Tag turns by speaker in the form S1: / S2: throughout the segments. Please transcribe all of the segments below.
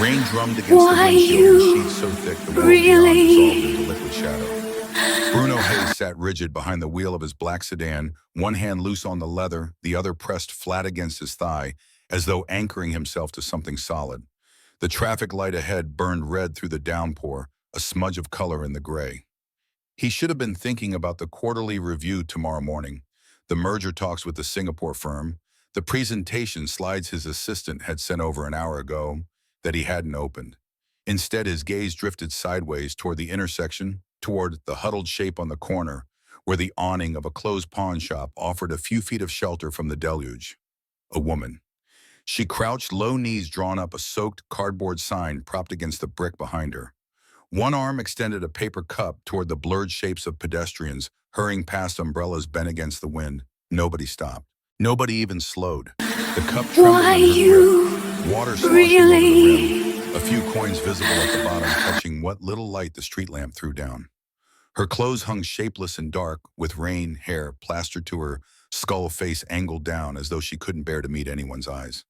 S1: Rain drummed against the
S2: Why
S1: windshield in
S2: you
S1: sheets so thick the world beyond dissolved into
S2: really?
S1: liquid shadow. Bruno Hayes sat rigid behind the wheel of his black sedan, one hand loose on the leather, the other pressed flat against his thigh, as though anchoring himself to something solid. The traffic light ahead burned red through the downpour, a smudge of color in the gray. He should have been thinking about the quarterly review tomorrow morning, the merger talks with the Singapore firm, the presentation slides his assistant had sent over an hour ago that he hadn't opened. Instead, his gaze drifted sideways toward the intersection, toward the huddled shape on the corner, where the awning of a closed pawn shop offered a few feet of shelter from the deluge. A woman. She crouched, low knees drawn up, a soaked cardboard sign propped against the brick behind her. One arm extended a paper cup toward the blurred shapes of pedestrians hurrying past umbrellas bent against the wind. Nobody stopped. Nobody even slowed. The cup trembled
S2: Why
S1: in her grip,
S2: you
S1: water sloshing over the rim,
S2: really?
S1: a few coins visible at the bottom catching what little light the street lamp threw down. Her clothes hung shapeless and dark, with rain, hair plastered to her skull, face angled down as though she couldn't bear to meet anyone's eyes.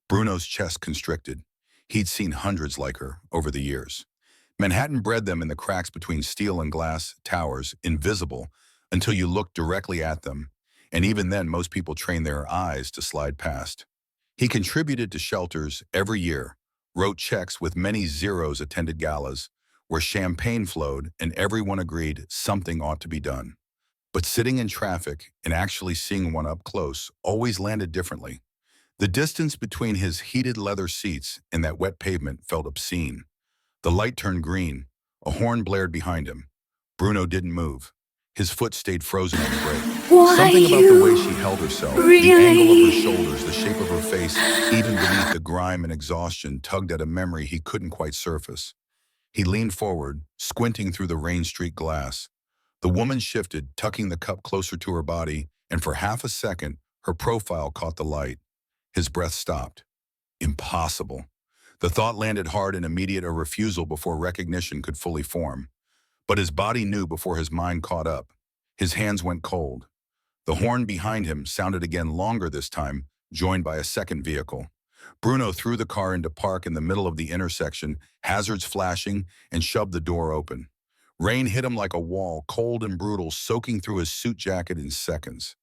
S1: Bruno's chest constricted. He'd seen hundreds like her over the years. Manhattan bred them in the cracks between steel and glass towers, invisible until you looked directly at them, and even then most people trained their eyes to slide past. He contributed to shelters every year, wrote checks with many zeros, attended galas where champagne flowed and everyone agreed something ought to be done. But sitting in traffic and actually seeing one up close always landed differently. The distance between his heated leather seats and that wet pavement felt obscene. The light turned green. A horn blared behind him. Bruno didn't move. His foot stayed frozen on the brake.
S2: Why
S1: Something about the way
S2: you
S1: she held herself, the angle of her
S2: really?
S1: shoulders, the shape of her face, even beneath the grime and exhaustion, tugged at a memory he couldn't quite surface. He leaned forward, squinting through the rain-streaked glass. The woman shifted, tucking the cup closer to her body, and for half a second, her profile caught the light. His breath stopped. Impossible. The thought landed hard and immediate, a refusal before recognition could fully form. But his body knew before his mind caught up. His hands went cold. The horn behind him sounded again, longer this time, joined by a second vehicle. Bruno threw the car into park in the middle of the intersection, hazards flashing, and shoved the door open. Rain hit him like a wall, cold and brutal, soaking through his suit jacket in seconds.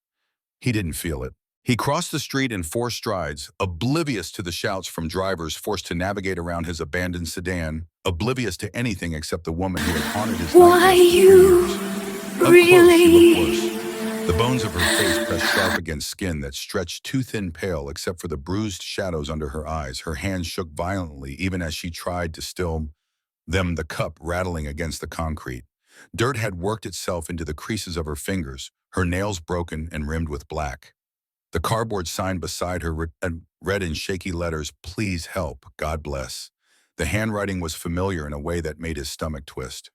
S1: He didn't feel it. He crossed the street in 4 strides, oblivious to the shouts from drivers forced to navigate around his abandoned sedan, oblivious to anything except the woman who had haunted his
S2: Why
S1: nightmares for
S2: you
S1: years. Up close, she looked
S2: really?
S1: worse. The bones of her face pressed sharp against skin that stretched too thin pale except for the bruised shadows under her eyes. Her hands shook violently even as she tried to still them, the cup rattling against the concrete. Dirt had worked itself into the creases of her fingers, her nails broken and rimmed with black. The cardboard sign beside her read in shaky letters, "Please help, God bless." The handwriting was familiar in a way that made his stomach twist.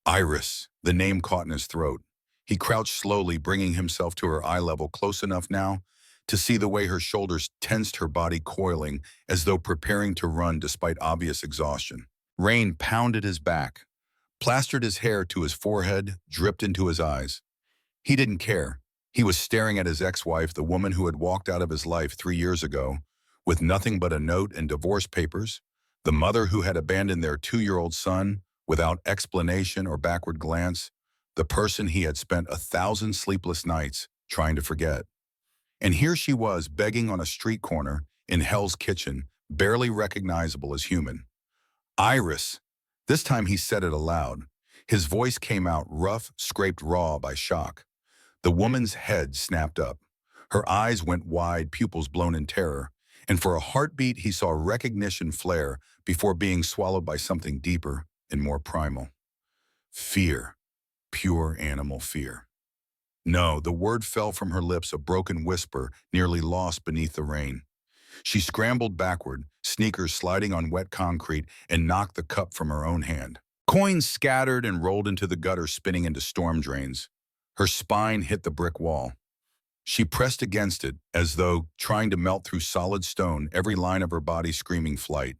S1: Iris, the name caught in his throat. He crouched slowly, bringing himself to her eye level, close enough now to see the way her shoulders tensed, her body coiling as though preparing to run despite obvious exhaustion. Rain pounded his back, plastered his hair to his forehead, dripped into his eyes. He didn't care. He was staring at his ex-wife, the woman who had walked out of his life 3 years ago, with nothing but a note and divorce papers, the mother who had abandoned their 2-year-old son without explanation or backward glance, the person he had spent 1,000 sleepless nights trying to forget. And here she was, begging on a street corner in Hell's Kitchen, barely recognizable as human. Iris. This time he said it aloud. His voice came out rough, scraped raw by shock. The woman's head snapped up. Her eyes went wide, pupils blown in terror, and for a heartbeat he saw recognition flare before being swallowed by something deeper and more primal. Fear. Pure animal fear. No, the word fell from her lips, a broken whisper, nearly lost beneath the rain. She scrambled backward, sneakers sliding on wet concrete, and knocked the cup from her own hand. Coins scattered and rolled into the gutter, spinning into storm drains. Her spine hit the brick wall. She pressed against it, as though trying to melt through solid stone, every line of her body screaming flight.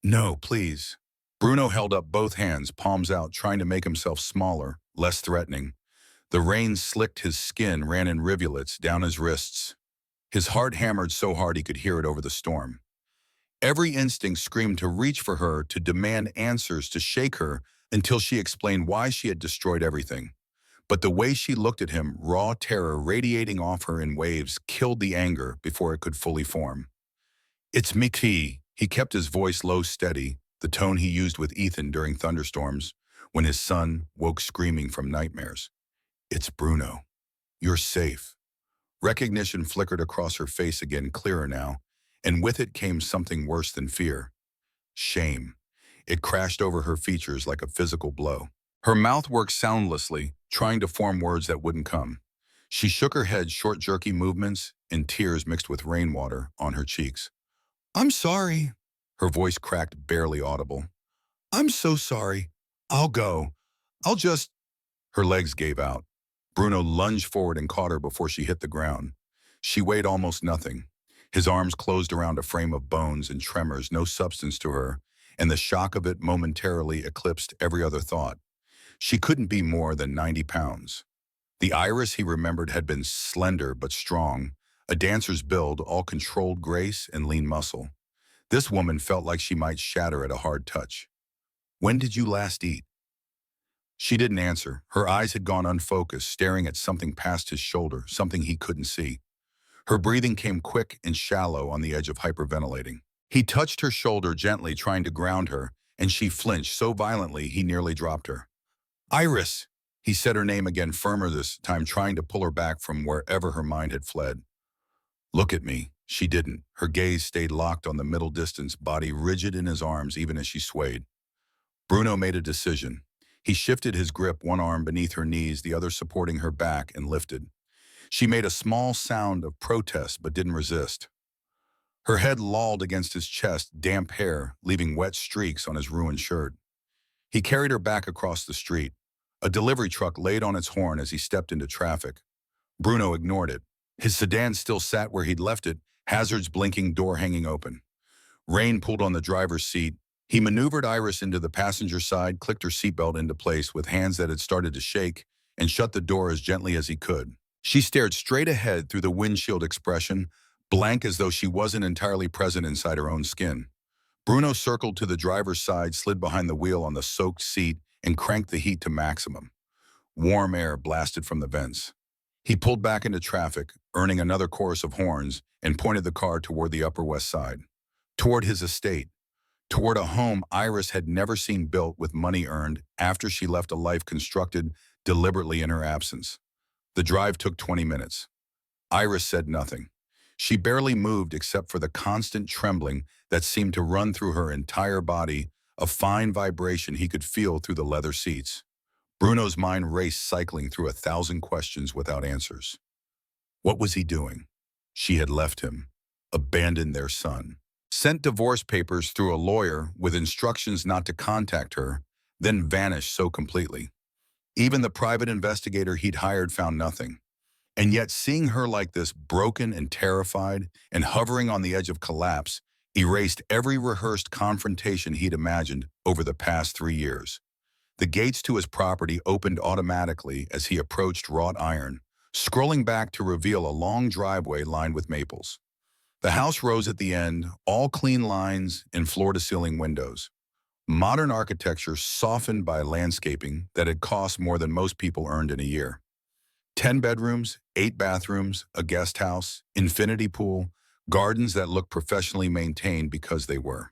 S1: No, please. Bruno held up both hands, palms out, trying to make himself smaller, less threatening. The rain slicked his skin, ran in rivulets down his wrists. His heart hammered so hard he could hear it over the storm. Every instinct screamed to reach for her, to demand answers, to shake her until she explained why she had destroyed everything. But the way she looked at him, raw terror radiating off her in waves, killed the anger before it could fully form. "It's Mickey." He kept his voice low, steady, the tone he used with Ethan during thunderstorms, when his son woke screaming from nightmares. "It's Bruno. You're safe." Recognition flickered across her face again, clearer now, and with it came something worse than fear. Shame. It crashed over her features like a physical blow. Her mouth worked soundlessly, trying to form words that wouldn't come. She shook her head, short, jerky movements, and tears mixed with rainwater on her cheeks. "I'm sorry." Her voice cracked, barely audible. "I'm so sorry. I'll go. I'll just—" Her legs gave out. Bruno lunged forward and caught her before she hit the ground. She weighed almost nothing. His arms closed around a frame of bones and tremors, no substance to her, and the shock of it momentarily eclipsed every other thought. She couldn't be more than 90 pounds. The Iris he remembered had been slender but strong, a dancer's build, all controlled grace and lean muscle. This woman felt like she might shatter at a hard touch. "When did you last eat?" She didn't answer. Her eyes had gone unfocused, staring at something past his shoulder, something he couldn't see. Her breathing came quick and shallow, on the edge of hyperventilating. He touched her shoulder gently, trying to ground her, and she flinched so violently he nearly dropped her. "Iris!" He said her name again, firmer this time, trying to pull her back from wherever her mind had fled. "Look at me." She didn't. Her gaze stayed locked on the middle distance, body rigid in his arms even as she swayed. Bruno made a decision. He shifted his grip, one arm beneath her knees, the other supporting her back, and lifted. She made a small sound of protest but didn't resist. Her head lolled against his chest, damp hair leaving wet streaks on his ruined shirt. He carried her back across the street. A delivery truck laid on its horn as he stepped into traffic. Bruno ignored it. His sedan still sat where he'd left it, hazards blinking, door hanging open. Rain pulled on the driver's seat. He maneuvered Iris into the passenger side, clicked her seatbelt into place with hands that had started to shake, and shut the door as gently as he could. She stared straight ahead through the windshield, expression blank, as though she wasn't entirely present inside her own skin. Bruno circled to the driver's side, slid behind the wheel on the soaked seat, and cranked the heat to maximum. Warm air blasted from the vents. He pulled back into traffic, earning another chorus of horns, and pointed the car toward the Upper West Side. Toward his estate. Toward a home Iris had never seen built with money earned after she left a life constructed deliberately in her absence. The drive took 20 minutes. Iris said nothing. She barely moved except for the constant trembling that seemed to run through her entire body, a fine vibration he could feel through the leather seats. Bruno's mind raced, cycling through 1,000 questions without answers. What was he doing? She had left him, abandoned their son, sent divorce papers through a lawyer with instructions not to contact her, then vanished so completely. Even the private investigator he'd hired found nothing. And yet seeing her like this, broken and terrified and hovering on the edge of collapse, erased every rehearsed confrontation he'd imagined over the past 3 years. The gates to his property opened automatically as he approached wrought iron, scrolling back to reveal a long driveway lined with maples. The house rose at the end, all clean lines and floor-to-ceiling windows. Modern architecture softened by landscaping that had cost more than most people earned in a year. 10 bedrooms, 8 bathrooms, a guest house, infinity pool, gardens that looked professionally maintained because they were.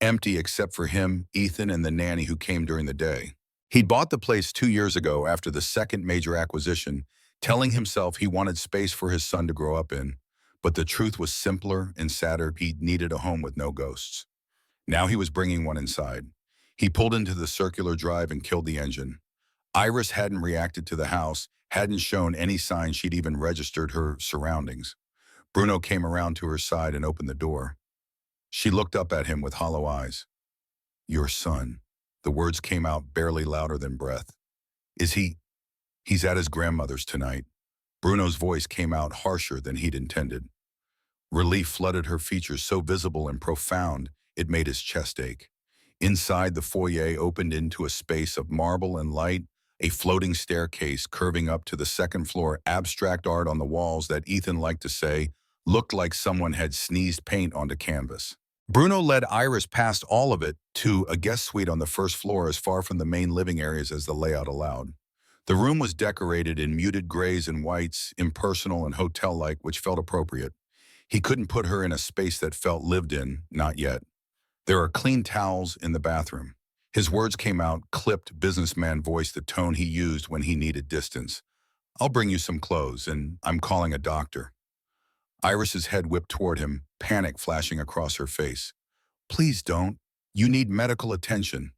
S1: Empty except for him, Ethan, and the nanny who came during the day. He'd bought the place 2 years ago after the second major acquisition, telling himself he wanted space for his son to grow up in. But the truth was simpler and sadder. He needed a home with no ghosts. Now he was bringing one inside. He pulled into the circular drive and killed the engine. Iris hadn't reacted to the house, hadn't shown any sign she'd even registered her surroundings. Bruno came around to her side and opened the door. She looked up at him with hollow eyes. "Your son." The words came out barely louder than breath. "Is he? He's at his grandmother's tonight." Bruno's voice came out harsher than he'd intended. Relief flooded her features, so visible and profound it made his chest ache. Inside, the foyer opened into a space of marble and light, a floating staircase curving up to the second floor, abstract art on the walls that Ethan liked to say looked like someone had sneezed paint onto canvas. Bruno led Iris past all of it to a guest suite on the first floor as far from the main living areas as the layout allowed. The room was decorated in muted grays and whites, impersonal and hotel-like, which felt appropriate. He couldn't put her in a space that felt lived in, not yet. There are clean towels in the bathroom. His words came out, clipped businessman voice, the tone he used when he needed distance. I'll bring you some clothes, and I'm calling a doctor. Iris's head whipped toward him, panic flashing across her face. Please don't. You need medical attention.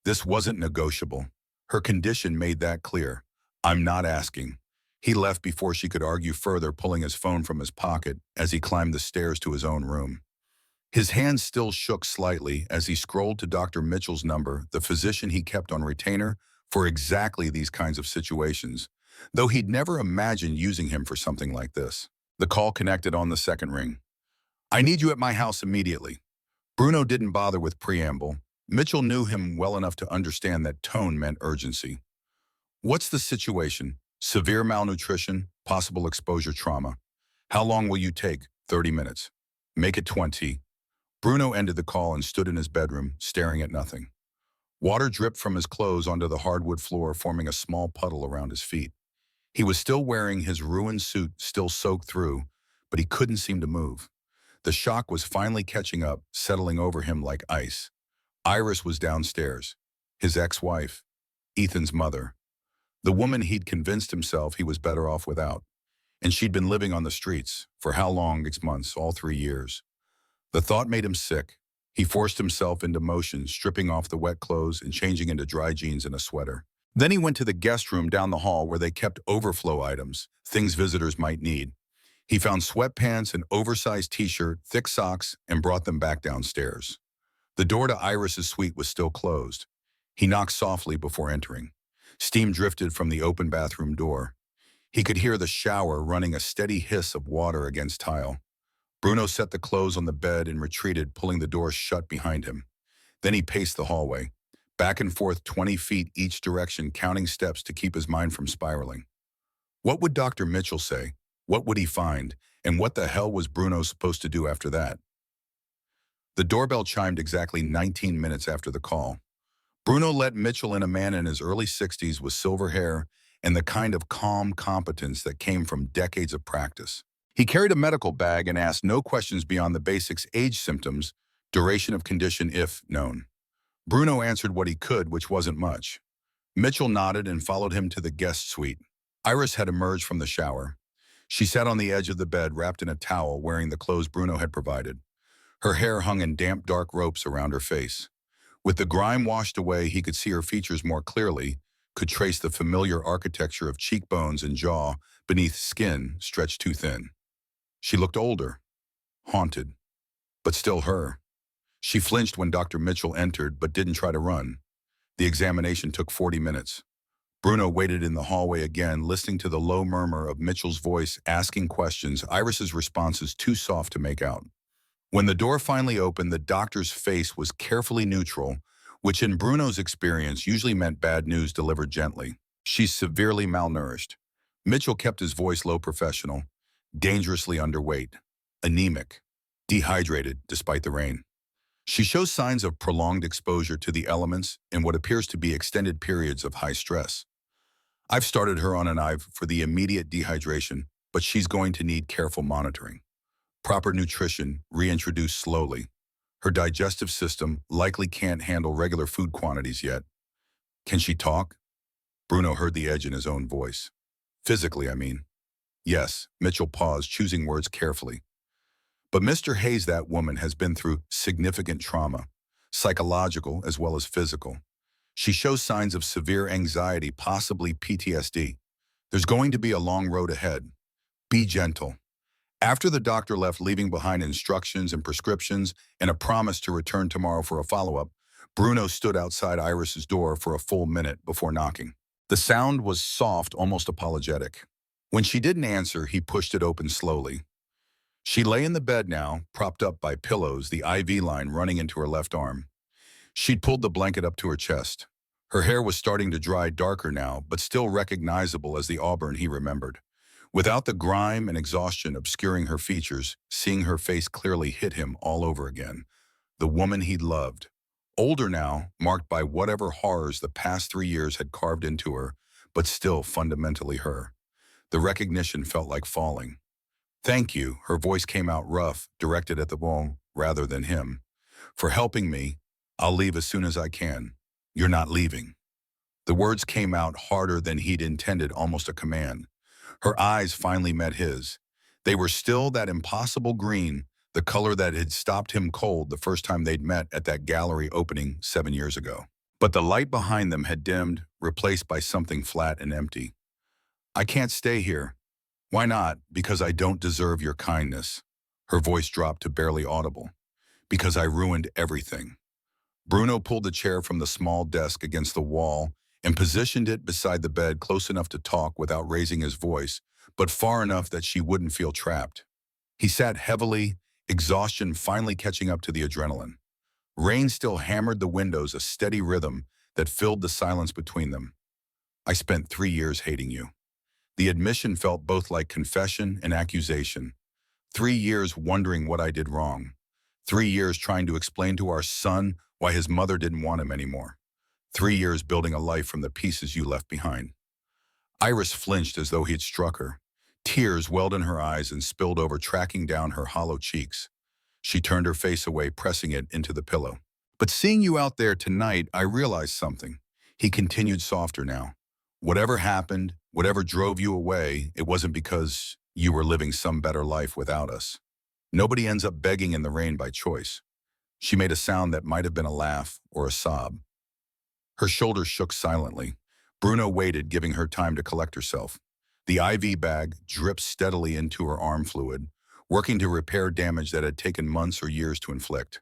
S1: This wasn't negotiable. Her condition made that clear. I'm not asking. He left before she could argue further, pulling his phone from his pocket as he climbed the stairs to his own room. His hands still shook slightly as he scrolled to Dr. Mitchell's number, the physician he kept on retainer for exactly these kinds of situations, though he'd never imagined using him for something like this. The call connected on the second ring. I need you at my house immediately. Bruno didn't bother with preamble. Mitchell knew him well enough to understand that tone meant urgency. What's the situation? Severe malnutrition, possible exposure trauma. How long will you take? 30 minutes. Make it 20. Bruno ended the call and stood in his bedroom, staring at nothing. Water dripped from his clothes onto the hardwood floor, forming a small puddle around his feet. He was still wearing his ruined suit, still soaked through, but he couldn't seem to move. The shock was finally catching up, settling over him like ice. Iris was downstairs, his ex-wife, Ethan's mother, the woman he'd convinced himself he was better off without. And she'd been living on the streets, for how long? 6 months, all 3 years. The thought made him sick. He forced himself into motion, stripping off the wet clothes and changing into dry jeans and a sweater. Then he went to the guest room down the hall where they kept overflow items, things visitors might need. He found sweatpants, an oversized t-shirt, thick socks, and brought them back downstairs. The door to Iris's suite was still closed. He knocked softly before entering. Steam drifted from the open bathroom door. He could hear the shower running, a steady hiss of water against tile. Bruno set the clothes on the bed and retreated, pulling the door shut behind him. Then he paced the hallway, back and forth 20 feet each direction, counting steps to keep his mind from spiraling. What would Dr. Mitchell say? What would he find? And what the hell was Bruno supposed to do after that? The doorbell chimed exactly 19 minutes after the call. Bruno let Mitchell in, a man in his early 60s with silver hair and the kind of calm competence that came from decades of practice. He carried a medical bag and asked no questions beyond the basics: age, symptoms, duration of condition if known. Bruno answered what he could, which wasn't much. Mitchell nodded and followed him to the guest suite. Iris had emerged from the shower. She sat on the edge of the bed, wrapped in a towel, wearing the clothes Bruno had provided. Her hair hung in damp, dark ropes around her face. With the grime washed away, he could see her features more clearly, could trace the familiar architecture of cheekbones and jaw beneath skin stretched too thin. She looked older, haunted, but still her. She flinched when Dr. Mitchell entered, but didn't try to run. The examination took 40 minutes. Bruno waited in the hallway again, listening to the low murmur of Mitchell's voice, asking questions, Iris's responses too soft to make out. When the door finally opened, the doctor's face was carefully neutral, which in Bruno's experience usually meant bad news delivered gently. She's severely malnourished. Mitchell kept his voice low, professional, dangerously underweight, anemic, dehydrated despite the rain. She shows signs of prolonged exposure to the elements in what appears to be extended periods of high stress. I've started her on an IV for the immediate dehydration, but she's going to need careful monitoring. Proper nutrition, reintroduced slowly. Her digestive system likely can't handle regular food quantities yet. Can she talk? Bruno heard the edge in his own voice. Physically, I mean. Yes, Mitchell paused, choosing words carefully. But Mr. Hayes, that woman has been through significant trauma, psychological as well as physical. She shows signs of severe anxiety, possibly PTSD. There's going to be a long road ahead. Be gentle. After the doctor left, leaving behind instructions and prescriptions and a promise to return tomorrow for a follow-up, Bruno stood outside Iris's door for a full minute before knocking. The sound was soft, almost apologetic. When she didn't answer, he pushed it open slowly. She lay in the bed now, propped up by pillows, the IV line running into her left arm. She'd pulled the blanket up to her chest. Her hair was starting to dry, darker now, but still recognizable as the auburn he remembered. Without the grime and exhaustion obscuring her features, seeing her face clearly hit him all over again. The woman he'd loved. Older now, marked by whatever horrors the past 3 years had carved into her, but still fundamentally her. The recognition felt like falling. Thank you, her voice came out rough, directed at the wall rather than him. For helping me, I'll leave as soon as I can. You're not leaving. The words came out harder than he'd intended, almost a command. Her eyes finally met his. They were still that impossible green, the color that had stopped him cold the first time they'd met at that gallery opening 7 years ago. But the light behind them had dimmed, replaced by something flat and empty. I can't stay here. Why not? Because I don't deserve your kindness. Her voice dropped to barely audible. Because I ruined everything. Bruno pulled the chair from the small desk against the wall and positioned it beside the bed, close enough to talk without raising his voice, but far enough that she wouldn't feel trapped. He sat heavily, exhaustion finally catching up to the adrenaline. Rain still hammered the windows, a steady rhythm that filled the silence between them. I spent 3 years hating you. The admission felt both like confession and accusation. 3 years wondering what I did wrong. 3 years trying to explain to our son why his mother didn't want him anymore. 3 years building a life from the pieces you left behind. Iris flinched as though he had struck her. Tears welled in her eyes and spilled over, tracking down her hollow cheeks. She turned her face away, pressing it into the pillow. But seeing you out there tonight, I realized something. He continued, softer now. Whatever happened, whatever drove you away, it wasn't because you were living some better life without us. Nobody ends up begging in the rain by choice. She made a sound that might have been a laugh or a sob. Her shoulders shook silently. Bruno waited, giving her time to collect herself. The IV bag dripped steadily into her arm fluid, working to repair damage that had taken months or years to inflict.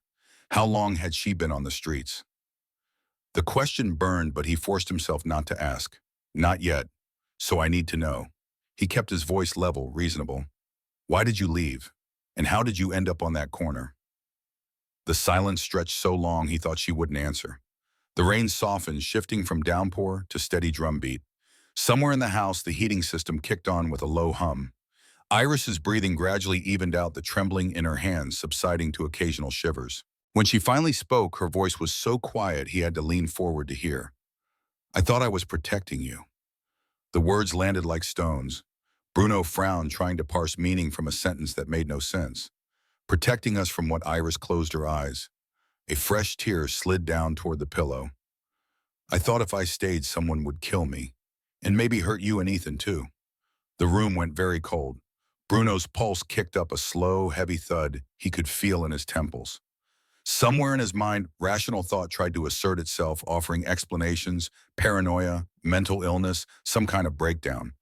S1: How long had she been on the streets? The question burned, but he forced himself not to ask. Not yet. So I need to know. He kept his voice level, reasonable. Why did you leave? And how did you end up on that corner? The silence stretched so long he thought she wouldn't answer. The rain softened, shifting from downpour to steady drumbeat. Somewhere in the house, the heating system kicked on with a low hum. Iris's breathing gradually evened out, the trembling in her hands subsiding to occasional shivers. When she finally spoke, her voice was so quiet he had to lean forward to hear. I thought I was protecting you. The words landed like stones. Bruno frowned, trying to parse meaning from a sentence that made no sense. Protecting us from what? Iris closed her eyes. A fresh tear slid down toward the pillow. I thought if I stayed, someone would kill me. And maybe hurt you and Ethan too. The room went very cold. Bruno's pulse kicked up, a slow, heavy thud he could feel in his temples. Somewhere in his mind, rational thought tried to assert itself, offering explanations, paranoia, mental illness, some kind of breakdown.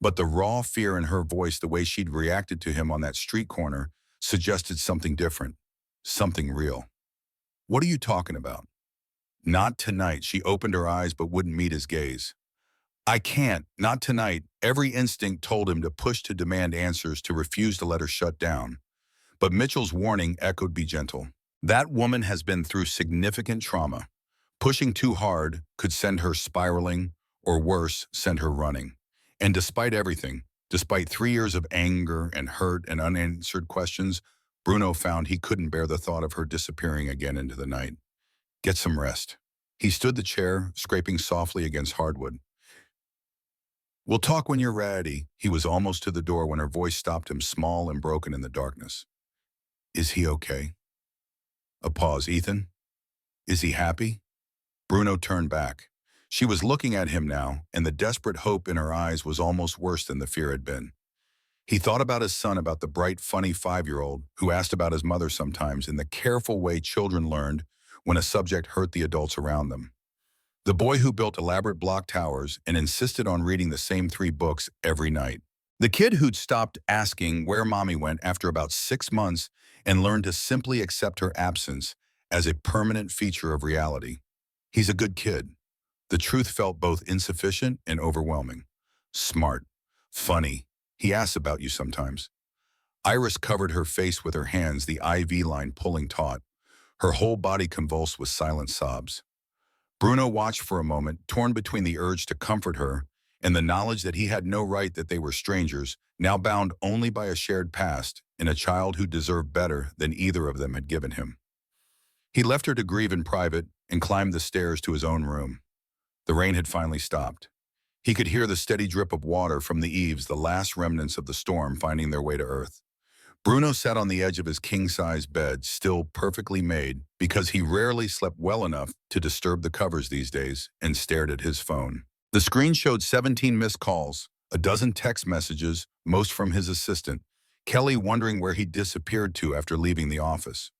S1: But the raw fear in her voice, the way she'd reacted to him on that street corner, suggested something different, something real. What are you talking about? Not tonight. She opened her eyes but wouldn't meet his gaze. I can't, not tonight. Every instinct told him to push, to demand answers, to refuse to let her shut down. But Mitchell's warning echoed, be gentle. That woman has been through significant trauma. Pushing too hard could send her spiraling, or worse, send her running. And despite everything, despite 3 years of anger and hurt and unanswered questions, Bruno found he couldn't bear the thought of her disappearing again into the night. Get some rest. He stood the chair, scraping softly against hardwood. We'll talk when you're ready. He was almost to the door when her voice stopped him, small and broken in the darkness. Is he okay? A pause. Ethan? Is he happy? Bruno turned back. She was looking at him now, and the desperate hope in her eyes was almost worse than the fear had been. He thought about his son, about the bright, funny 5-year-old who asked about his mother sometimes, in the careful way children learned when a subject hurt the adults around them. The boy who built elaborate block towers and insisted on reading the same 3 books every night. The kid who'd stopped asking where mommy went after about 6 months and learned to simply accept her absence as a permanent feature of reality. He's a good kid. The truth felt both insufficient and overwhelming. Smart. Funny. He asks about you sometimes. Iris covered her face with her hands, the IV line pulling taut. Her whole body convulsed with silent sobs. Bruno watched for a moment, torn between the urge to comfort her and the knowledge that he had no right that they were strangers, now bound only by a shared past and a child who deserved better than either of them had given him. He left her to grieve in private and climbed the stairs to his own room. The rain had finally stopped. He could hear the steady drip of water from the eaves, the last remnants of the storm finding their way to earth. Bruno sat on the edge of his king-size bed, still perfectly made, because he rarely slept well enough to disturb the covers these days, and stared at his phone. The screen showed 17 missed calls, a dozen text messages, most from his assistant, Kelly, wondering where he'd disappeared to after leaving the office.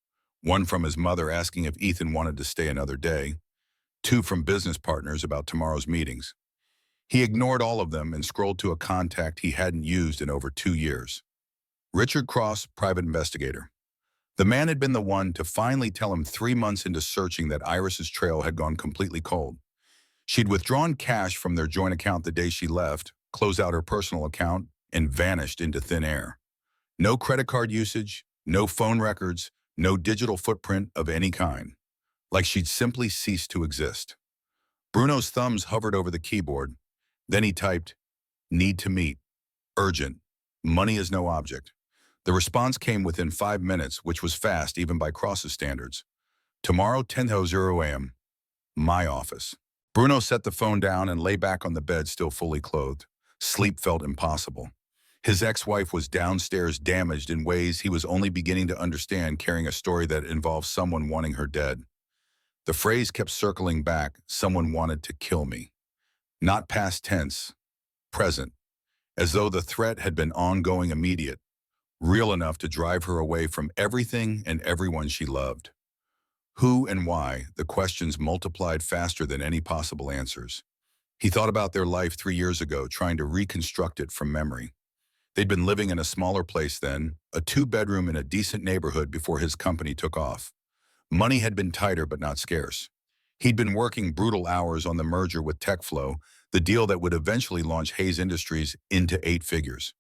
S1: One from his mother asking if Ethan wanted to stay another day. Two from business partners about tomorrow's meetings. He ignored all of them and scrolled to a contact he hadn't used in over 2 years. Richard Cross, private investigator. The man had been the one to finally tell him 3 months into searching that Iris's trail had gone completely cold. She'd withdrawn cash from their joint account the day she left, closed out her personal account, and vanished into thin air. No credit card usage, no phone records, no digital footprint of any kind. Like she'd simply ceased to exist. Bruno's thumbs hovered over the keyboard. Then he typed, "Need to meet. Urgent. Money is no object." The response came within 5 minutes, which was fast even by Cross's standards. "Tomorrow, 10:00 a.m. My office." Bruno set the phone down and lay back on the bed, still fully clothed. Sleep felt impossible. His ex-wife was downstairs, damaged in ways he was only beginning to understand, carrying a story that involved someone wanting her dead. The phrase kept circling back, someone wanted to kill me. Not past tense, present, as though the threat had been ongoing, immediate, real enough to drive her away from everything and everyone she loved. Who and why, the questions multiplied faster than any possible answers. He thought about their life 3 years ago, trying to reconstruct it from memory. They'd been living in a smaller place then, a 2-bedroom in a decent neighborhood before his company took off. Money had been tighter but not scarce. He'd been working brutal hours on the merger with TechFlow, the deal that would eventually launch Hayes Industries into 8 figures.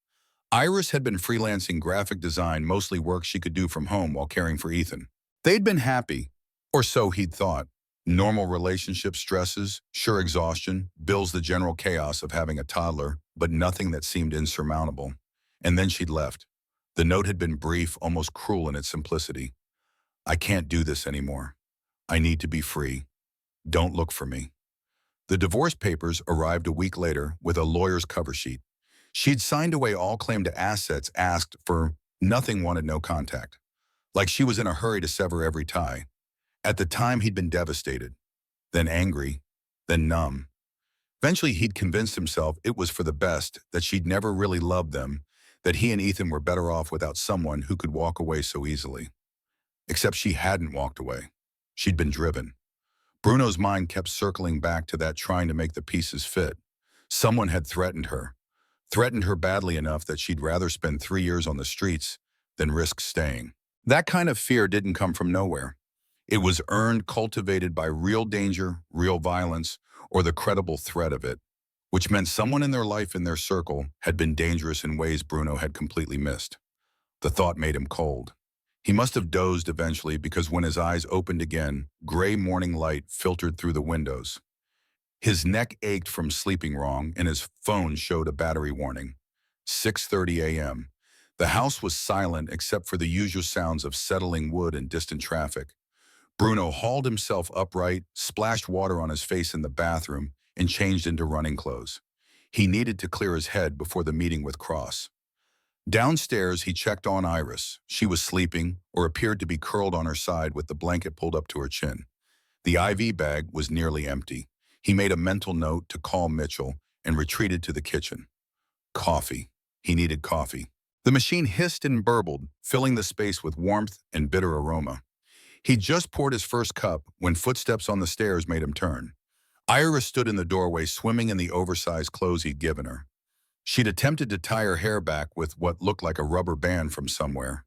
S1: Iris had been freelancing graphic design, mostly work she could do from home while caring for Ethan. They'd been happy, or so he'd thought. Normal relationship stresses, sure exhaustion, bills, the general chaos of having a toddler, but nothing that seemed insurmountable. And then she'd left. The note had been brief, almost cruel in its simplicity. "I can't do this anymore. I need to be free. Don't look for me." The divorce papers arrived a week later with a lawyer's cover sheet. She'd signed away all claim to assets, asked for nothing, wanted no contact. Like she was in a hurry to sever every tie. At the time, he'd been devastated, then angry, then numb. Eventually, he'd convinced himself it was for the best, that she'd never really loved them, that he and Ethan were better off without someone who could walk away so easily. Except she hadn't walked away. She'd been driven. Bruno's mind kept circling back to that, trying to make the pieces fit. Someone had threatened her badly enough that she'd rather spend 3 years on the streets than risk staying. That kind of fear didn't come from nowhere. It was earned, cultivated by real danger, real violence, or the credible threat of it, which meant someone in their life, in their circle, had been dangerous in ways Bruno had completely missed. The thought made him cold. He must have dozed eventually, because when his eyes opened again, gray morning light filtered through the windows. His neck ached from sleeping wrong, and his phone showed a battery warning. 6:30 a.m. The house was silent except for the usual sounds of settling wood and distant traffic. Bruno hauled himself upright, splashed water on his face in the bathroom, and changed into running clothes. He needed to clear his head before the meeting with Cross. Downstairs, he checked on Iris. She was sleeping, or appeared to be curled on her side with the blanket pulled up to her chin. The IV bag was nearly empty. He made a mental note to call Mitchell and retreated to the kitchen. Coffee. He needed coffee. The machine hissed and burbled, filling the space with warmth and bitter aroma. He'd just poured his first cup when footsteps on the stairs made him turn. Iris stood in the doorway, swimming in the oversized clothes he'd given her. She'd attempted to tie her hair back with what looked like a rubber band from somewhere.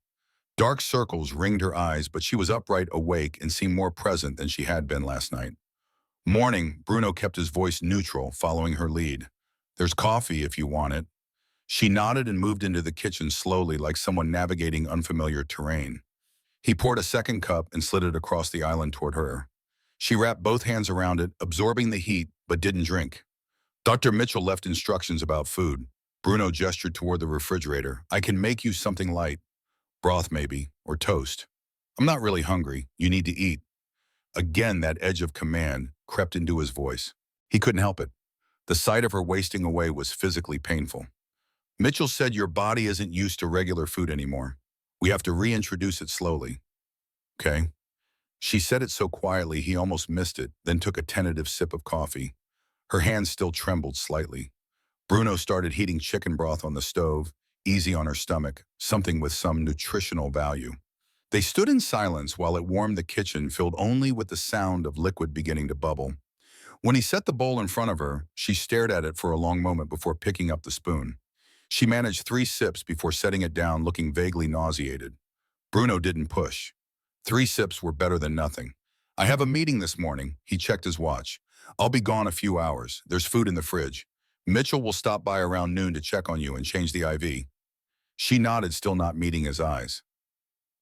S1: Dark circles ringed her eyes, but she was upright, awake, and seemed more present than she had been last night. Morning, Bruno kept his voice neutral, following her lead. "There's coffee if you want it." She nodded and moved into the kitchen slowly, like someone navigating unfamiliar terrain. He poured a second cup and slid it across the island toward her. She wrapped both hands around it, absorbing the heat, but didn't drink. Dr. Mitchell left instructions about food. Bruno gestured toward the refrigerator. I can make you something light. Broth maybe, or toast. I'm not really hungry. You need to eat. Again, that edge of command crept into his voice. He couldn't help it. The sight of her wasting away was physically painful. Mitchell said your body isn't used to regular food anymore. We have to reintroduce it slowly. Okay? She said it so quietly he almost missed it, then took a tentative sip of coffee. Her hands still trembled slightly. Bruno started heating chicken broth on the stove, easy on her stomach, something with some nutritional value. They stood in silence while it warmed the kitchen, filled only with the sound of liquid beginning to bubble. When he set the bowl in front of her, she stared at it for a long moment before picking up the spoon. She managed 3 sips before setting it down, looking vaguely nauseated. Bruno didn't push. 3 sips were better than nothing. I have a meeting this morning. He checked his watch. I'll be gone a few hours. There's food in the fridge. Mitchell will stop by around noon to check on you and change the IV. She nodded, still not meeting his eyes.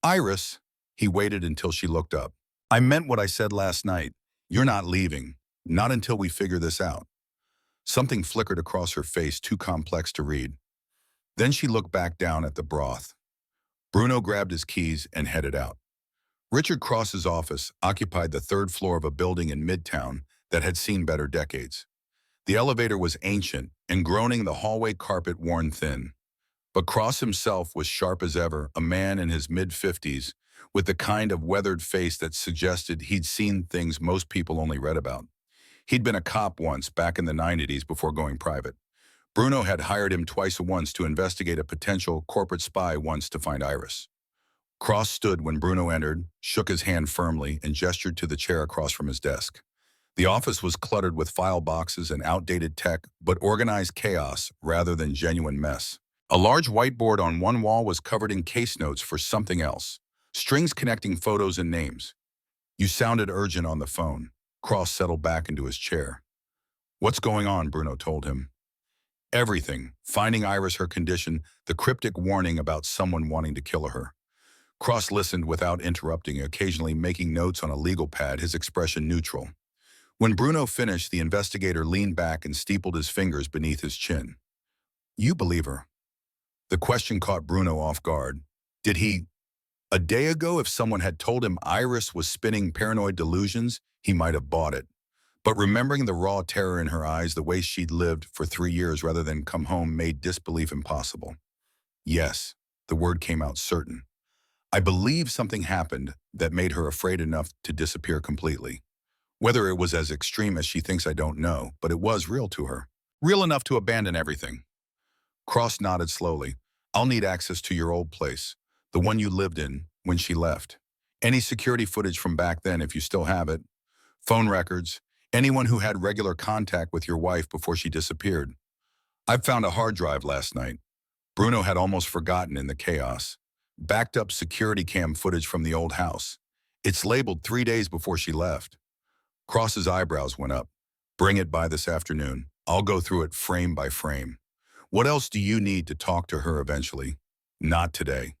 S1: Iris, he waited until she looked up. I meant what I said last night. You're not leaving. Not until we figure this out. Something flickered across her face, too complex to read. Then she looked back down at the broth. Bruno grabbed his keys and headed out. Richard Cross's office occupied the 3rd floor of a building in Midtown that had seen better decades. The elevator was ancient and groaning, the hallway carpet worn thin. But Cross himself was sharp as ever, a man in his mid-50s, with the kind of weathered face that suggested he'd seen things most people only read about. He'd been a cop once, back in the 90s before going private. Bruno had hired him twice once to investigate a potential corporate spy, once to find Iris. Cross stood when Bruno entered, shook his hand firmly, and gestured to the chair across from his desk. The office was cluttered with file boxes and outdated tech, but organized chaos rather than genuine mess. A large whiteboard on one wall was covered in case notes for something else, strings connecting photos and names. You sounded urgent on the phone. Cross settled back into his chair. What's going on? Bruno told him. Everything. Finding Iris, her condition, the cryptic warning about someone wanting to kill her. Cross listened without interrupting, occasionally making notes on a legal pad, his expression neutral. When Bruno finished, the investigator leaned back and steepled his fingers beneath his chin. You believe her? The question caught Bruno off guard. Did he? A day ago, if someone had told him Iris was spinning paranoid delusions, he might have bought it. But remembering the raw terror in her eyes, the way she'd lived for 3 years rather than come home, made disbelief impossible. Yes, the word came out certain. I believe something happened that made her afraid enough to disappear completely. Whether it was as extreme as she thinks, I don't know, but it was real to her. Real enough to abandon everything. Cross nodded slowly. I'll need access to your old place, the one you lived in when she left. Any security footage from back then, if you still have it. Phone records. Anyone who had regular contact with your wife before she disappeared. I found a hard drive last night. Bruno had almost forgotten in the chaos. Backed up security cam footage from the old house. It's labeled 3 days before she left. Cross's eyebrows went up. Bring it by this afternoon. I'll go through it frame by frame. What else do you need to talk to her eventually? Not today.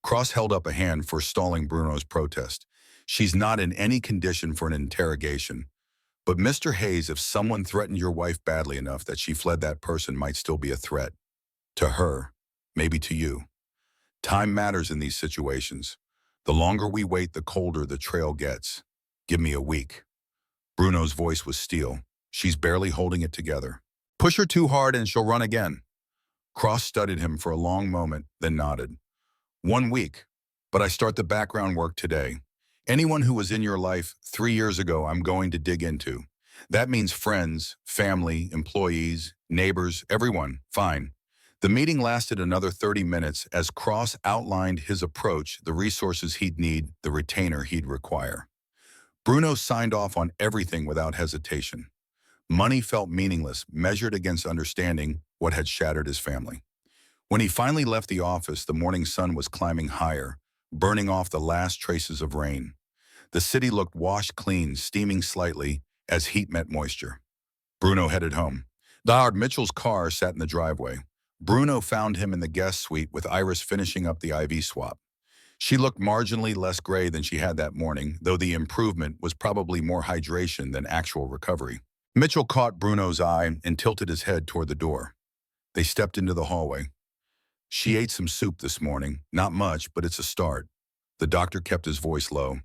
S1: Cross held up a hand, forestalling Bruno's protest. She's not in any condition for an interrogation. But Mr. Hayes, if someone threatened your wife badly enough that she fled, that person might still be a threat. To her, maybe to you. Time matters in these situations. The longer we wait, the colder the trail gets. Give me a week. Bruno's voice was steel. She's barely holding it together. Push her too hard and she'll run again. Cross studied him for a long moment, then nodded. 1 week, but I start the background work today. Anyone who was in your life 3 years ago, I'm going to dig into. That means friends, family, employees, neighbors, everyone. Fine. The meeting lasted another 30 minutes as Cross outlined his approach, the resources he'd need, the retainer he'd require. Bruno signed off on everything without hesitation. Money felt meaningless, measured against understanding what had shattered his family. When he finally left the office, the morning sun was climbing higher, burning off the last traces of rain. The city looked washed clean, steaming slightly as heat met moisture. Bruno headed home. Dr. Mitchell's car sat in the driveway. Bruno found him in the guest suite with Iris finishing up the IV swap. She looked marginally less gray than she had that morning, though the improvement was probably more hydration than actual recovery. Mitchell caught Bruno's eye and tilted his head toward the door. They stepped into the hallway. She ate some soup this morning. Not much, but it's a start. The doctor kept his voice low.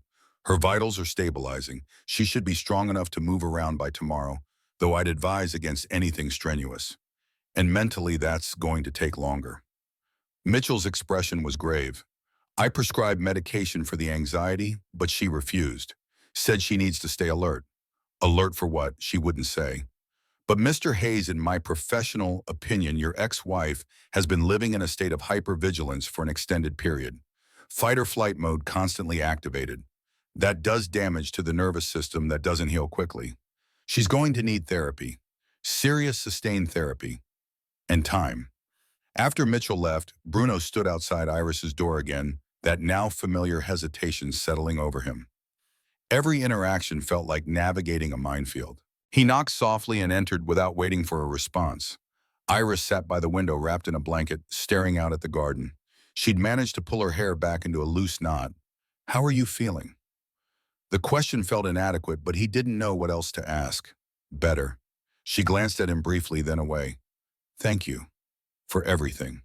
S1: Her vitals are stabilizing. She should be strong enough to move around by tomorrow, though I'd advise against anything strenuous. And mentally, that's going to take longer. Mitchell's expression was grave. I prescribed medication for the anxiety, but she refused. Said she needs to stay alert. Alert for what? She wouldn't say. But Mr. Hayes, in my professional opinion, your ex-wife has been living in a state of hypervigilance for an extended period. Fight or flight mode constantly activated. That does damage to the nervous system that doesn't heal quickly. She's going to need therapy. Serious sustained therapy. And time. After Mitchell left, Bruno stood outside Iris's door again, that now familiar hesitation settling over him. Every interaction felt like navigating a minefield. He knocked softly and entered without waiting for a response. Iris sat by the window wrapped in a blanket, staring out at the garden. She'd managed to pull her hair back into a loose knot. "How are you feeling?" The question felt inadequate, but he didn't know what else to ask. "Better." She glanced at him briefly, then away. "Thank you for everything."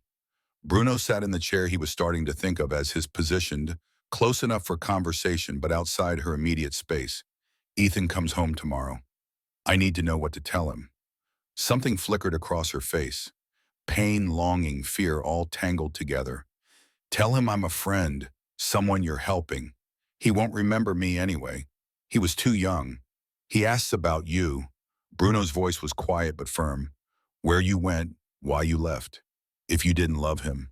S1: Bruno sat in the chair he was starting to think of as his positioned, close enough for conversation but outside her immediate space. "Ethan comes home tomorrow. I need to know what to tell him." Something flickered across her face. Pain, longing, fear all tangled together. "Tell him I'm a friend, someone you're helping. He won't remember me anyway. He was too young. He asks about you." Bruno's voice was quiet but firm. "Where you went, why you left. If you didn't love him."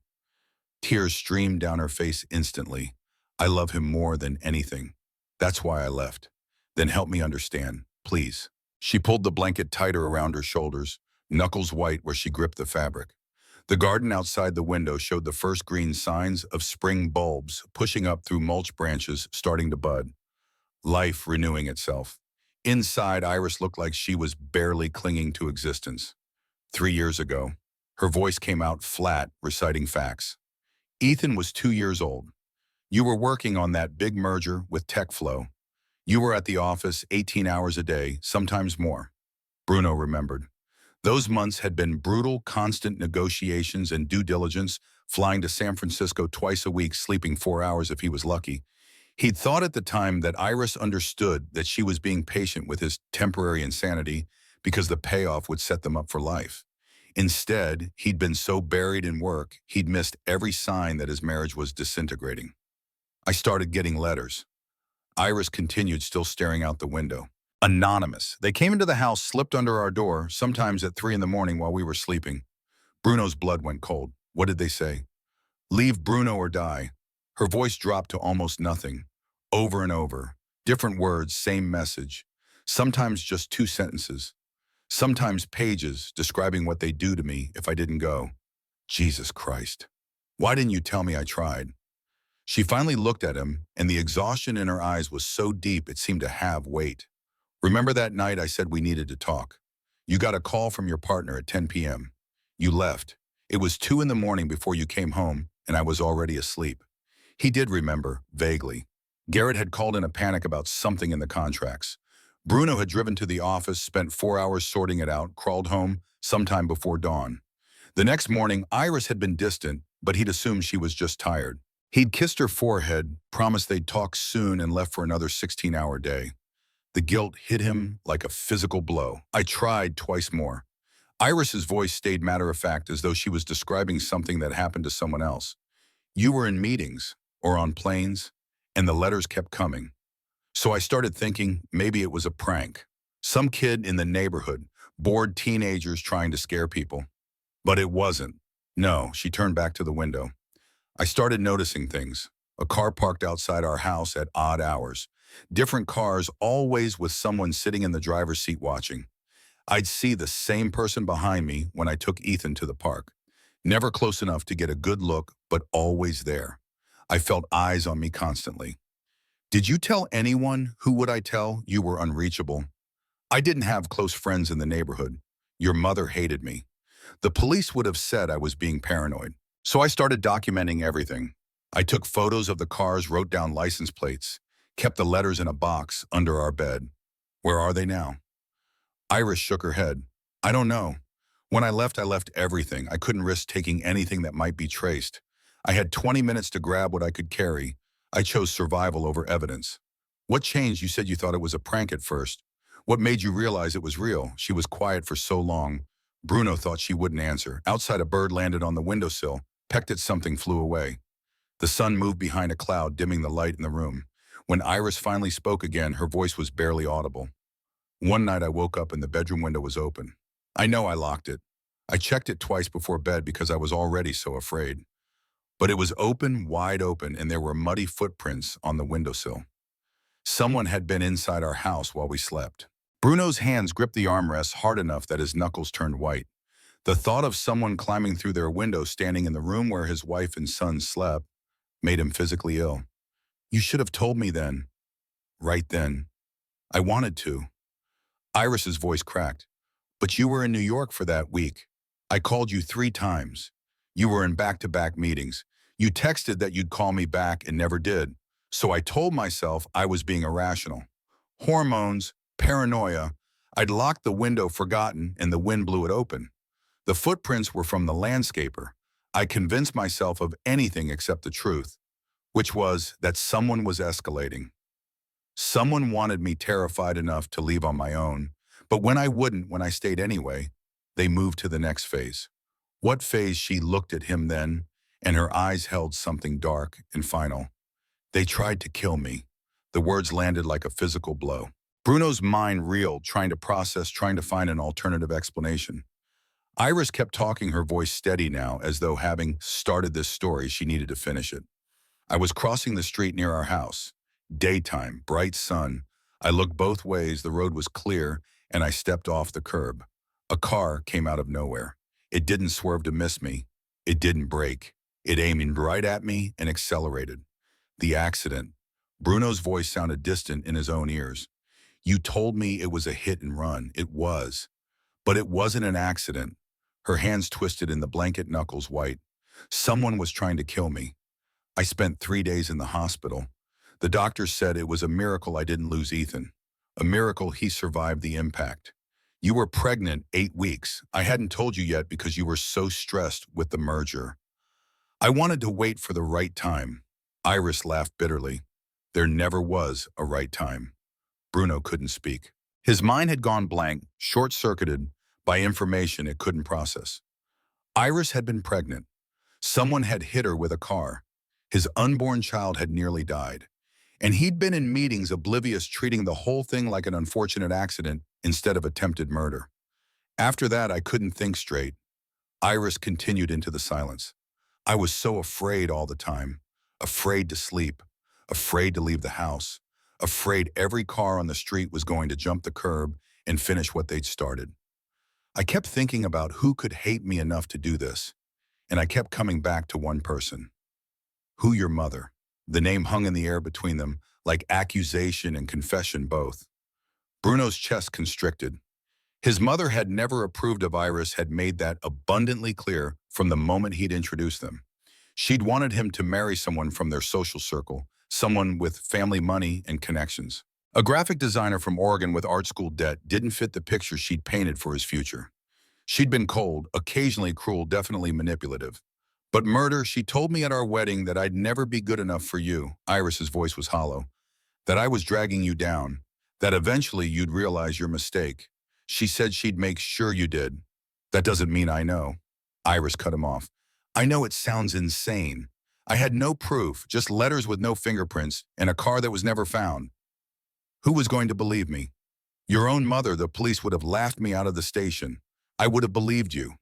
S1: Tears streamed down her face instantly. "I love him more than anything. That's why I left. Then help me understand, please." She pulled the blanket tighter around her shoulders, knuckles white where she gripped the fabric. The garden outside the window showed the first green signs of spring bulbs pushing up through mulch branches starting to bud. Life renewing itself. Inside, Iris looked like she was barely clinging to existence. 3 years ago, her voice came out flat, reciting facts. "Ethan was 2 years old. You were working on that big merger with TechFlow. You were at the office 18 hours a day, sometimes more." Bruno remembered. Those months had been brutal, constant negotiations and due diligence, flying to San Francisco twice a week, sleeping 4 hours if he was lucky. He'd thought at the time that Iris understood that she was being patient with his temporary insanity because the payoff would set them up for life. Instead, he'd been so buried in work, he'd missed every sign that his marriage was disintegrating. "I started getting letters." Iris continued, still staring out the window. "Anonymous. They came into the house, slipped under our door, sometimes at 3 in the morning while we were sleeping." Bruno's blood went cold. "What did they say?" "Leave Bruno or die." Her voice dropped to almost nothing. Over and over. Different words, same message. Sometimes just 2 sentences. Sometimes pages describing what they'd do to me if I didn't go. Jesus Christ. "Why didn't you tell me I tried?" She finally looked at him, and the exhaustion in her eyes was so deep it seemed to have weight. "Remember that night I said we needed to talk? You got a call from your partner at 10 p.m. You left. It was 2 in the morning before you came home, and I was already asleep." He did remember, vaguely. Garrett had called in a panic about something in the contracts. Bruno had driven to the office, spent 4 hours sorting it out, crawled home sometime before dawn. The next morning, Iris had been distant, but he'd assumed she was just tired. He'd kissed her forehead, promised they'd talk soon, and left for another 16-hour day. The guilt hit him like a physical blow. "I tried twice more." Iris's voice stayed matter-of-fact, as though she was describing something that happened to someone else. "You were in meetings, or on planes, and the letters kept coming. So I started thinking maybe it was a prank. Some kid in the neighborhood, bored teenagers trying to scare people. But it wasn't. No." She turned back to the window. "I started noticing things. A car parked outside our house at odd hours. Different cars, always with someone sitting in the driver's seat watching. I'd see the same person behind me when I took Ethan to the park. Never close enough to get a good look, but always there. I felt eyes on me constantly." "Did you tell anyone? Who would I tell? You were unreachable." "I didn't have close friends in the neighborhood. Your mother hated me. The police would have said I was being paranoid. So I started documenting everything. I took photos of the cars, wrote down license plates, kept the letters in a box under our bed. Where are they now?" Iris shook her head. I don't know. When I left everything. I couldn't risk taking anything that might be traced. I had 20 minutes to grab what I could carry. I chose survival over evidence. What changed? You said you thought it was a prank at first. What made you realize it was real? She was quiet for so long. Bruno thought she wouldn't answer. Outside, a bird landed on the windowsill, pecked at something, flew away. The sun moved behind a cloud, dimming the light in the room. When Iris finally spoke again, her voice was barely audible. One night I woke up and the bedroom window was open. I know I locked it. I checked it twice before bed because I was already so afraid. But it was open, wide open, and there were muddy footprints on the windowsill. Someone had been inside our house while we slept. Bruno's hands gripped the armrests hard enough that his knuckles turned white. The thought of someone climbing through their window, standing in the room where his wife and son slept, made him physically ill. You should have told me then. Right then. I wanted to. Iris's voice cracked. But you were in New York for that week. I called you 3 times. You were in back-to-back meetings. You texted that you'd call me back and never did. So I told myself I was being irrational. Hormones, paranoia. I'd locked the window, forgotten, and the wind blew it open. The footprints were from the landscaper. I convinced myself of anything except the truth, which was that someone was escalating. Someone wanted me terrified enough to leave on my own, but when I stayed anyway, they moved to the next phase. What phase? She looked at him then, and her eyes held something dark and final. They tried to kill me. The words landed like a physical blow. Bruno's mind reeled, trying to process, trying to find an alternative explanation. Iris kept talking, her voice steady now, as though having started this story, she needed to finish it. I was crossing the street near our house. Daytime, bright sun. I looked both ways, the road was clear, and I stepped off the curb. A car came out of nowhere. It didn't swerve to miss me. It didn't brake. It aimed right at me and accelerated. The accident. Bruno's voice sounded distant in his own ears. You told me it was a hit and run. It was. But it wasn't an accident. Her hands twisted in the blanket, knuckles white. Someone was trying to kill me. I spent 3 days in the hospital. The doctor said it was a miracle I didn't lose Ethan. A miracle he survived the impact. You were pregnant 8 weeks. I hadn't told you yet because you were so stressed with the merger. I wanted to wait for the right time. Iris laughed bitterly. There never was a right time. Bruno couldn't speak. His mind had gone blank, short-circuited by information it couldn't process. Iris had been pregnant. Someone had hit her with a car. His unborn child had nearly died. And he'd been in meetings oblivious, treating the whole thing like an unfortunate accident instead of attempted murder. After that, I couldn't think straight. Iris continued into the silence. I was so afraid all the time. Afraid to sleep. Afraid to leave the house. Afraid every car on the street was going to jump the curb and finish what they'd started. I kept thinking about who could hate me enough to do this, and I kept coming back to one person. Who? Your mother. The name hung in the air between them, like accusation and confession both. Bruno's chest constricted. His mother had never approved of Iris, had made that abundantly clear from the moment he'd introduced them. She'd wanted him to marry someone from their social circle, someone with family money and connections. A graphic designer from Oregon with art school debt didn't fit the picture she'd painted for his future. She'd been cold, occasionally cruel, definitely manipulative. But murder, she told me at our wedding that I'd never be good enough for you. Iris's voice was hollow. That I was dragging you down. That eventually you'd realize your mistake. She said she'd make sure you did. That doesn't mean I know. Iris cut him off. I know it sounds insane. I had no proof, just letters with no fingerprints and a car that was never found. Who was going to believe me? Your own mother. The police would have laughed me out of the station. I would have believed you.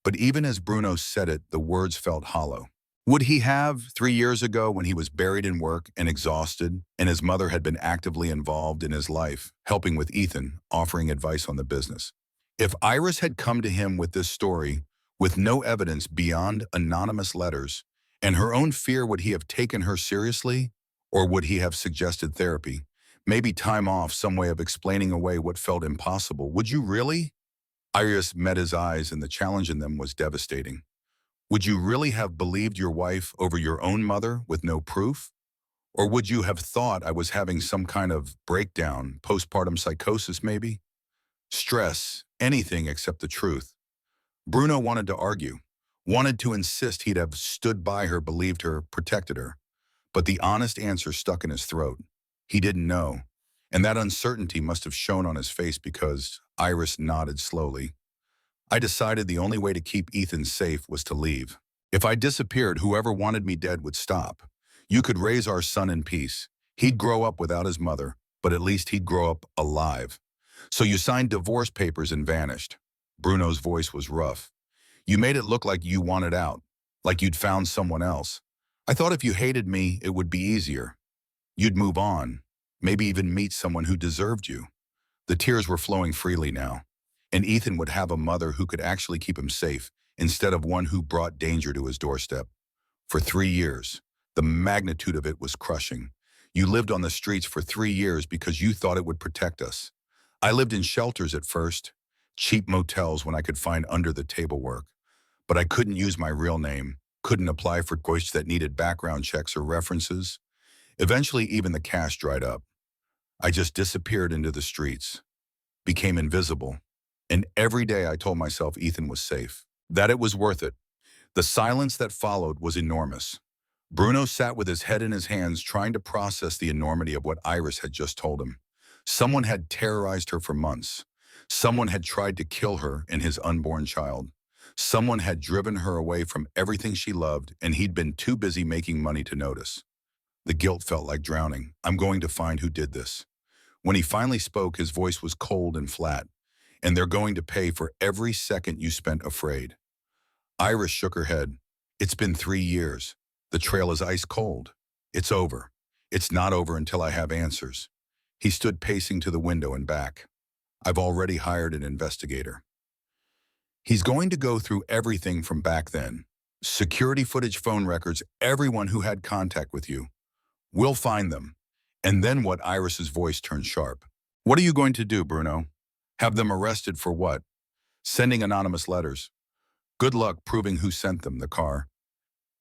S1: But even as Bruno said it, the words felt hollow. Would he have 3 years ago when he was buried in work and exhausted, and his mother had been actively involved in his life, helping with Ethan, offering advice on the business? If Iris had come to him with this story, with no evidence beyond anonymous letters, and her own fear, would he have taken her seriously? Or would he have suggested therapy? Maybe time off, some way of explaining away what felt impossible. Would you really? Iris met his eyes, and the challenge in them was devastating. Would you really have believed your wife over your own mother with no proof? Or would you have thought I was having some kind of breakdown, postpartum psychosis maybe? stress, anything except the truth. Bruno wanted to argue, wanted to insist he'd have stood by her, believed her, protected her. But the honest answer stuck in his throat. He didn't know. And that uncertainty must have shown on his face because Iris nodded slowly. I decided the only way to keep Ethan safe was to leave. If I disappeared, whoever wanted me dead would stop. You could raise our son in peace. He'd grow up without his mother, but at least he'd grow up alive. So you signed divorce papers and vanished. Bruno's voice was rough. You made it look like you wanted out, like you'd found someone else. I thought if you hated me, it would be easier. You'd move on, maybe even meet someone who deserved you. The tears were flowing freely now, and Ethan would have a mother who could actually keep him safe instead of one who brought danger to his doorstep. For 3 years, the magnitude of it was crushing. You lived on the streets for 3 years because you thought it would protect us. I lived in shelters at first, cheap motels when I could find under-the-table work. But I couldn't use my real name, couldn't apply for courts that needed background checks or references. Eventually, even the cash dried up. I just disappeared into the streets, became invisible. And every day I told myself Ethan was safe, that it was worth it. The silence that followed was enormous. Bruno sat with his head in his hands trying to process the enormity of what Iris had just told him. Someone had terrorized her for months. Someone had tried to kill her and his unborn child. Someone had driven her away from everything she loved, and he'd been too busy making money to notice. The guilt felt like drowning. I'm going to find who did this. When he finally spoke, his voice was cold and flat. And they're going to pay for every second you spent afraid. Iris shook her head. It's been 3 years. The trail is ice cold. It's over. It's not over until I have answers. He stood pacing to the window and back. I've already hired an investigator. He's going to go through everything from back then. Security footage, phone records, everyone who had contact with you. We'll find them. And then what? Iris's voice turned sharp. What are you going to do, Bruno? Have them arrested for what? Sending anonymous letters. Good luck proving who sent them, the car.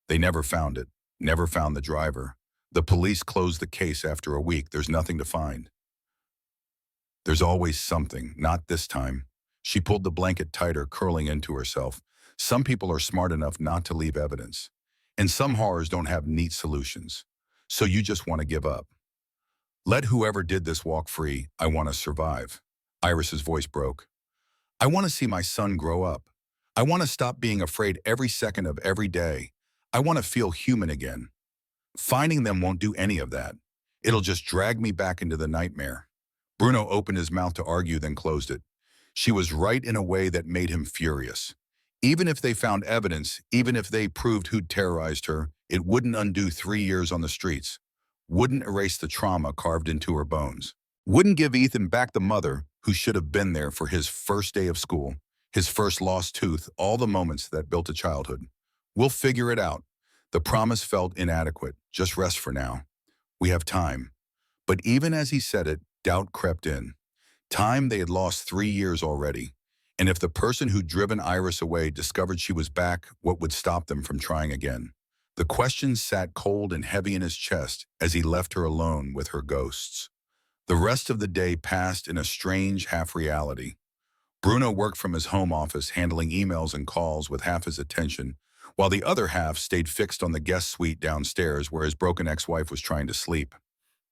S1: They never found it, never found the driver. The police closed the case after a week. There's nothing to find. There's always something, not this time. She pulled the blanket tighter, curling into herself. Some people are smart enough not to leave evidence. And some horrors don't have neat solutions. So you just want to give up. Let whoever did this walk free. I want to survive. Iris's voice broke. I want to see my son grow up. I want to stop being afraid every second of every day. I want to feel human again. Finding them won't do any of that. It'll just drag me back into the nightmare. Bruno opened his mouth to argue, then closed it. She was right in a way that made him furious. Even if they found evidence, even if they proved who'd terrorized her, it wouldn't undo 3 years on the streets. Wouldn't erase the trauma carved into her bones. Wouldn't give Ethan back the mother who should have been there for his first day of school, his first lost tooth, all the moments that built a childhood. We'll figure it out. The promise felt inadequate. Just rest for now. We have time. But even as he said it, doubt crept in. Time they had lost 3 years already. And if the person who'd driven Iris away discovered she was back, what would stop them from trying again? The question sat cold and heavy in his chest as he left her alone with her ghosts. The rest of the day passed in a strange half-reality. Bruno worked from his home office, handling emails and calls with half his attention, while the other half stayed fixed on the guest suite downstairs where his broken ex-wife was trying to sleep.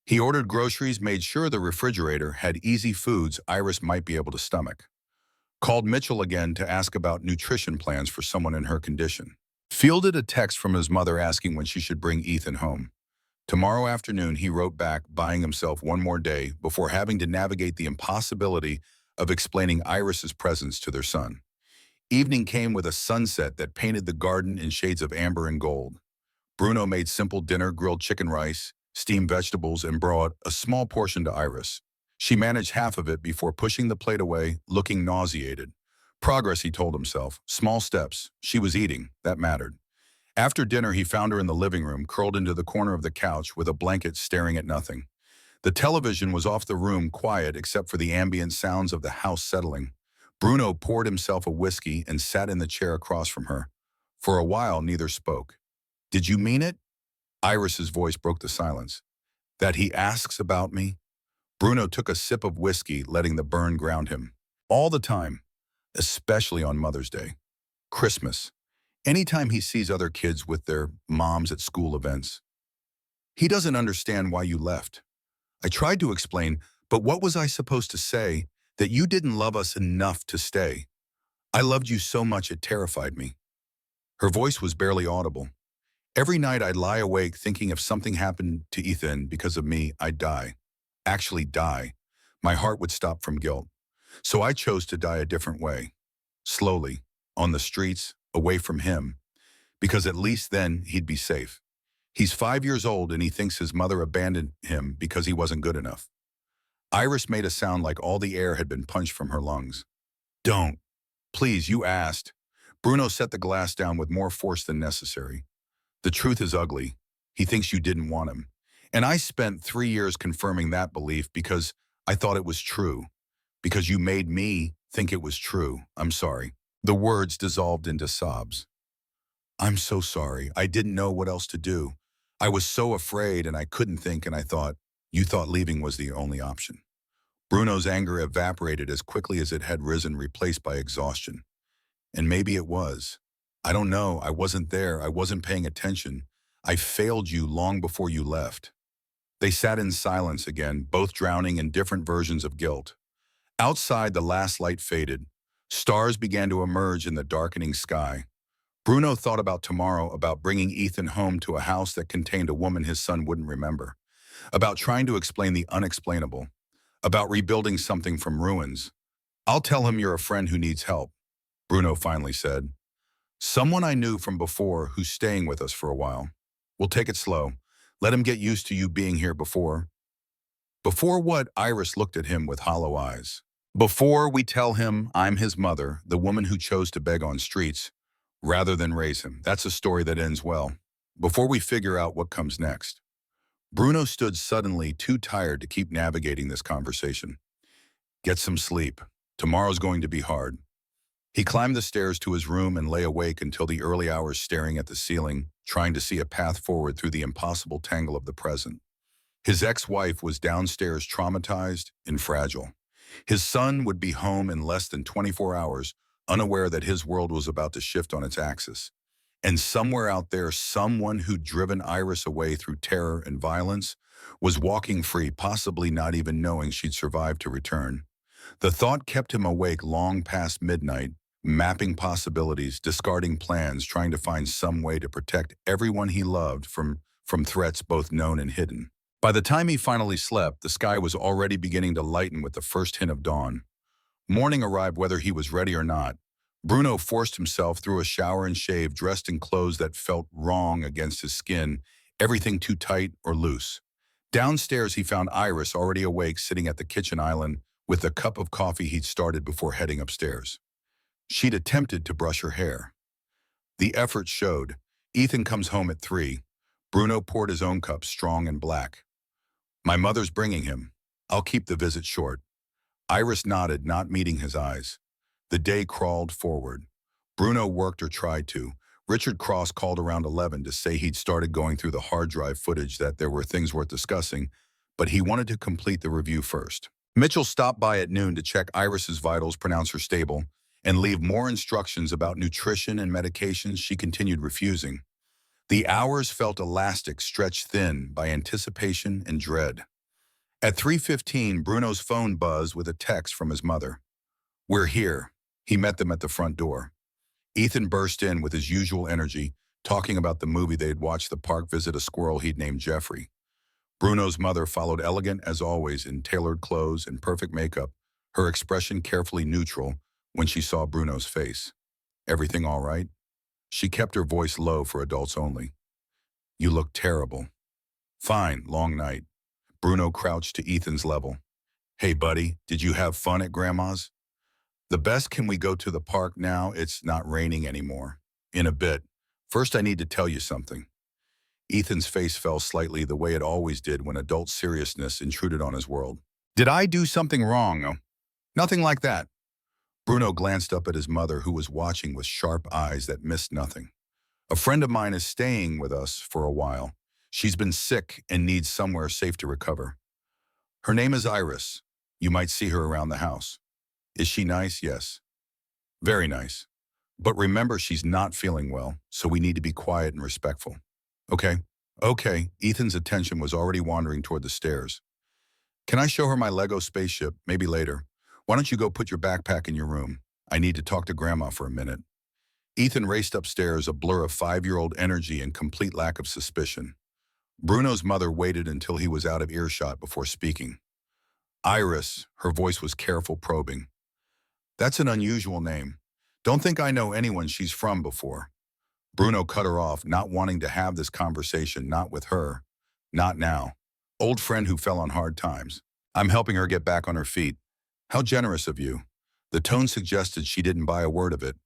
S1: He ordered groceries, made sure the refrigerator had easy foods Iris might be able to stomach. Called Mitchell again to ask about nutrition plans for someone in her condition. Fielded a text from his mother asking when she should bring Ethan home. Tomorrow afternoon, he wrote back, buying himself one more day before having to navigate the impossibility of explaining Iris's presence to their son. Evening came with a sunset that painted the garden in shades of amber and gold. Bruno made simple dinner, grilled chicken rice, steamed vegetables, and brought a small portion to Iris. She managed half of it before pushing the plate away, looking nauseated. Progress, he told himself. Small steps. She was eating. That mattered. After dinner, he found her in the living room, curled into the corner of the couch with a blanket staring at nothing. The television was off the room, quiet except for the ambient sounds of the house settling. Bruno poured himself a whiskey and sat in the chair across from her. For a while, neither spoke. Did you mean it? Iris's voice broke the silence. That he asks about me? Bruno took a sip of whiskey, letting the burn ground him. All the time, especially on Mother's Day, Christmas, anytime he sees other kids with their moms at school events. He doesn't understand why you left. I tried to explain, but what was I supposed to say? That you didn't love us enough to stay. I loved you so much it terrified me. Her voice was barely audible. Every night I'd lie awake thinking if something happened to Ethan because of me, I'd die. Actually die. My heart would stop from guilt. So I chose to die a different way. Slowly, on the streets, away from him, because at least then he'd be safe. He's 5 years old and he thinks his mother abandoned him because he wasn't good enough. Iris made a sound like all the air had been punched from her lungs. Don't. Please, you asked. Bruno set the glass down with more force than necessary. The truth is ugly. He thinks you didn't want him. And I spent 3 years confirming that belief because I thought it was true. Because you made me think it was true. I'm sorry. The words dissolved into sobs. I'm so sorry. I didn't know what else to do. I was so afraid and I couldn't think and I thought, you thought leaving was the only option. Bruno's anger evaporated as quickly as it had risen, replaced by exhaustion. And maybe it was. I don't know. I wasn't there. I wasn't paying attention. I failed you long before you left. They sat in silence again, both drowning in different versions of guilt. Outside, the last light faded. Stars began to emerge in the darkening sky. Bruno thought about tomorrow, about bringing Ethan home to a house that contained a woman his son wouldn't remember, about trying to explain the unexplainable, about rebuilding something from ruins. I'll tell him you're a friend who needs help, Bruno finally said. Someone I knew from before who's staying with us for a while. We'll take it slow. Let him get used to you being here before. Before what? Iris looked at him with hollow eyes. Before we tell him I'm his mother, the woman who chose to beg on streets, rather than raise him. That's a story that ends well. Before we figure out what comes next. Bruno stood suddenly too tired to keep navigating this conversation. Get some sleep. Tomorrow's going to be hard. He climbed the stairs to his room and lay awake until the early hours, staring at the ceiling, trying to see a path forward through the impossible tangle of the present. His ex-wife was downstairs, traumatized and fragile. His son would be home in less than 24 hours, unaware that his world was about to shift on its axis. And somewhere out there, someone who'd driven Iris away through terror and violence was walking free, possibly not even knowing she'd survived to return. The thought kept him awake long past midnight, mapping possibilities, discarding plans, trying to find some way to protect everyone he loved from threats both known and hidden. By the time he finally slept, the sky was already beginning to lighten with the first hint of dawn. Morning arrived whether he was ready or not. Bruno forced himself through a shower and shaved, dressed in clothes that felt wrong against his skin, everything too tight or loose. Downstairs, he found Iris already awake, sitting at the kitchen island with the cup of coffee he'd started before heading upstairs. She'd attempted to brush her hair. The effort showed. Ethan comes home at 3. Bruno poured his own cup, strong and black. My mother's bringing him. I'll keep the visit short. Iris nodded, not meeting his eyes. The day crawled forward. Bruno worked or tried to. Richard Cross called around 11 to say he'd started going through the hard drive footage, that there were things worth discussing, but he wanted to complete the review first. Mitchell stopped by at noon to check Iris's vitals, pronounce her stable, and leave more instructions about nutrition and medications she continued refusing. The hours felt elastic, stretched thin by anticipation and dread. At 3:15, Bruno's phone buzzed with a text from his mother. We're here. He met them at the front door. Ethan burst in with his usual energy, talking about the movie they'd watched, the park visit, a squirrel he'd named Jeffrey. Bruno's mother followed, elegant as always in tailored clothes and perfect makeup, her expression carefully neutral when she saw Bruno's face. Everything all right? She kept her voice low for adults only. You look terrible. Fine, long night. Bruno crouched to Ethan's level. Hey, buddy, did you have fun at Grandma's? The best. Can we go to the park now? It's not raining anymore. In a bit. First, I need to tell you something. Ethan's face fell slightly, the way it always did when adult seriousness intruded on his world. Did I do something wrong? No, nothing like that. Bruno glanced up at his mother, who was watching with sharp eyes that missed nothing. A friend of mine is staying with us for a while. She's been sick and needs somewhere safe to recover. Her name is Iris. You might see her around the house. Is she nice? Yes. Very nice. But remember, she's not feeling well, so we need to be quiet and respectful. Okay? Okay. Ethan's attention was already wandering toward the stairs. Can I show her my Lego spaceship? Maybe later. Why don't you go put your backpack in your room? I need to talk to Grandma for a minute. Ethan raced upstairs, a blur of 5-year-old energy and complete lack of suspicion. Bruno's mother waited until he was out of earshot before speaking. Iris, her voice was careful, probing. That's an unusual name. Don't think I know anyone she's from before. Bruno cut her off, not wanting to have this conversation, not with her. Not now. Old friend who fell on hard times. I'm helping her get back on her feet. How generous of you. The tone suggested she didn't buy a word of it.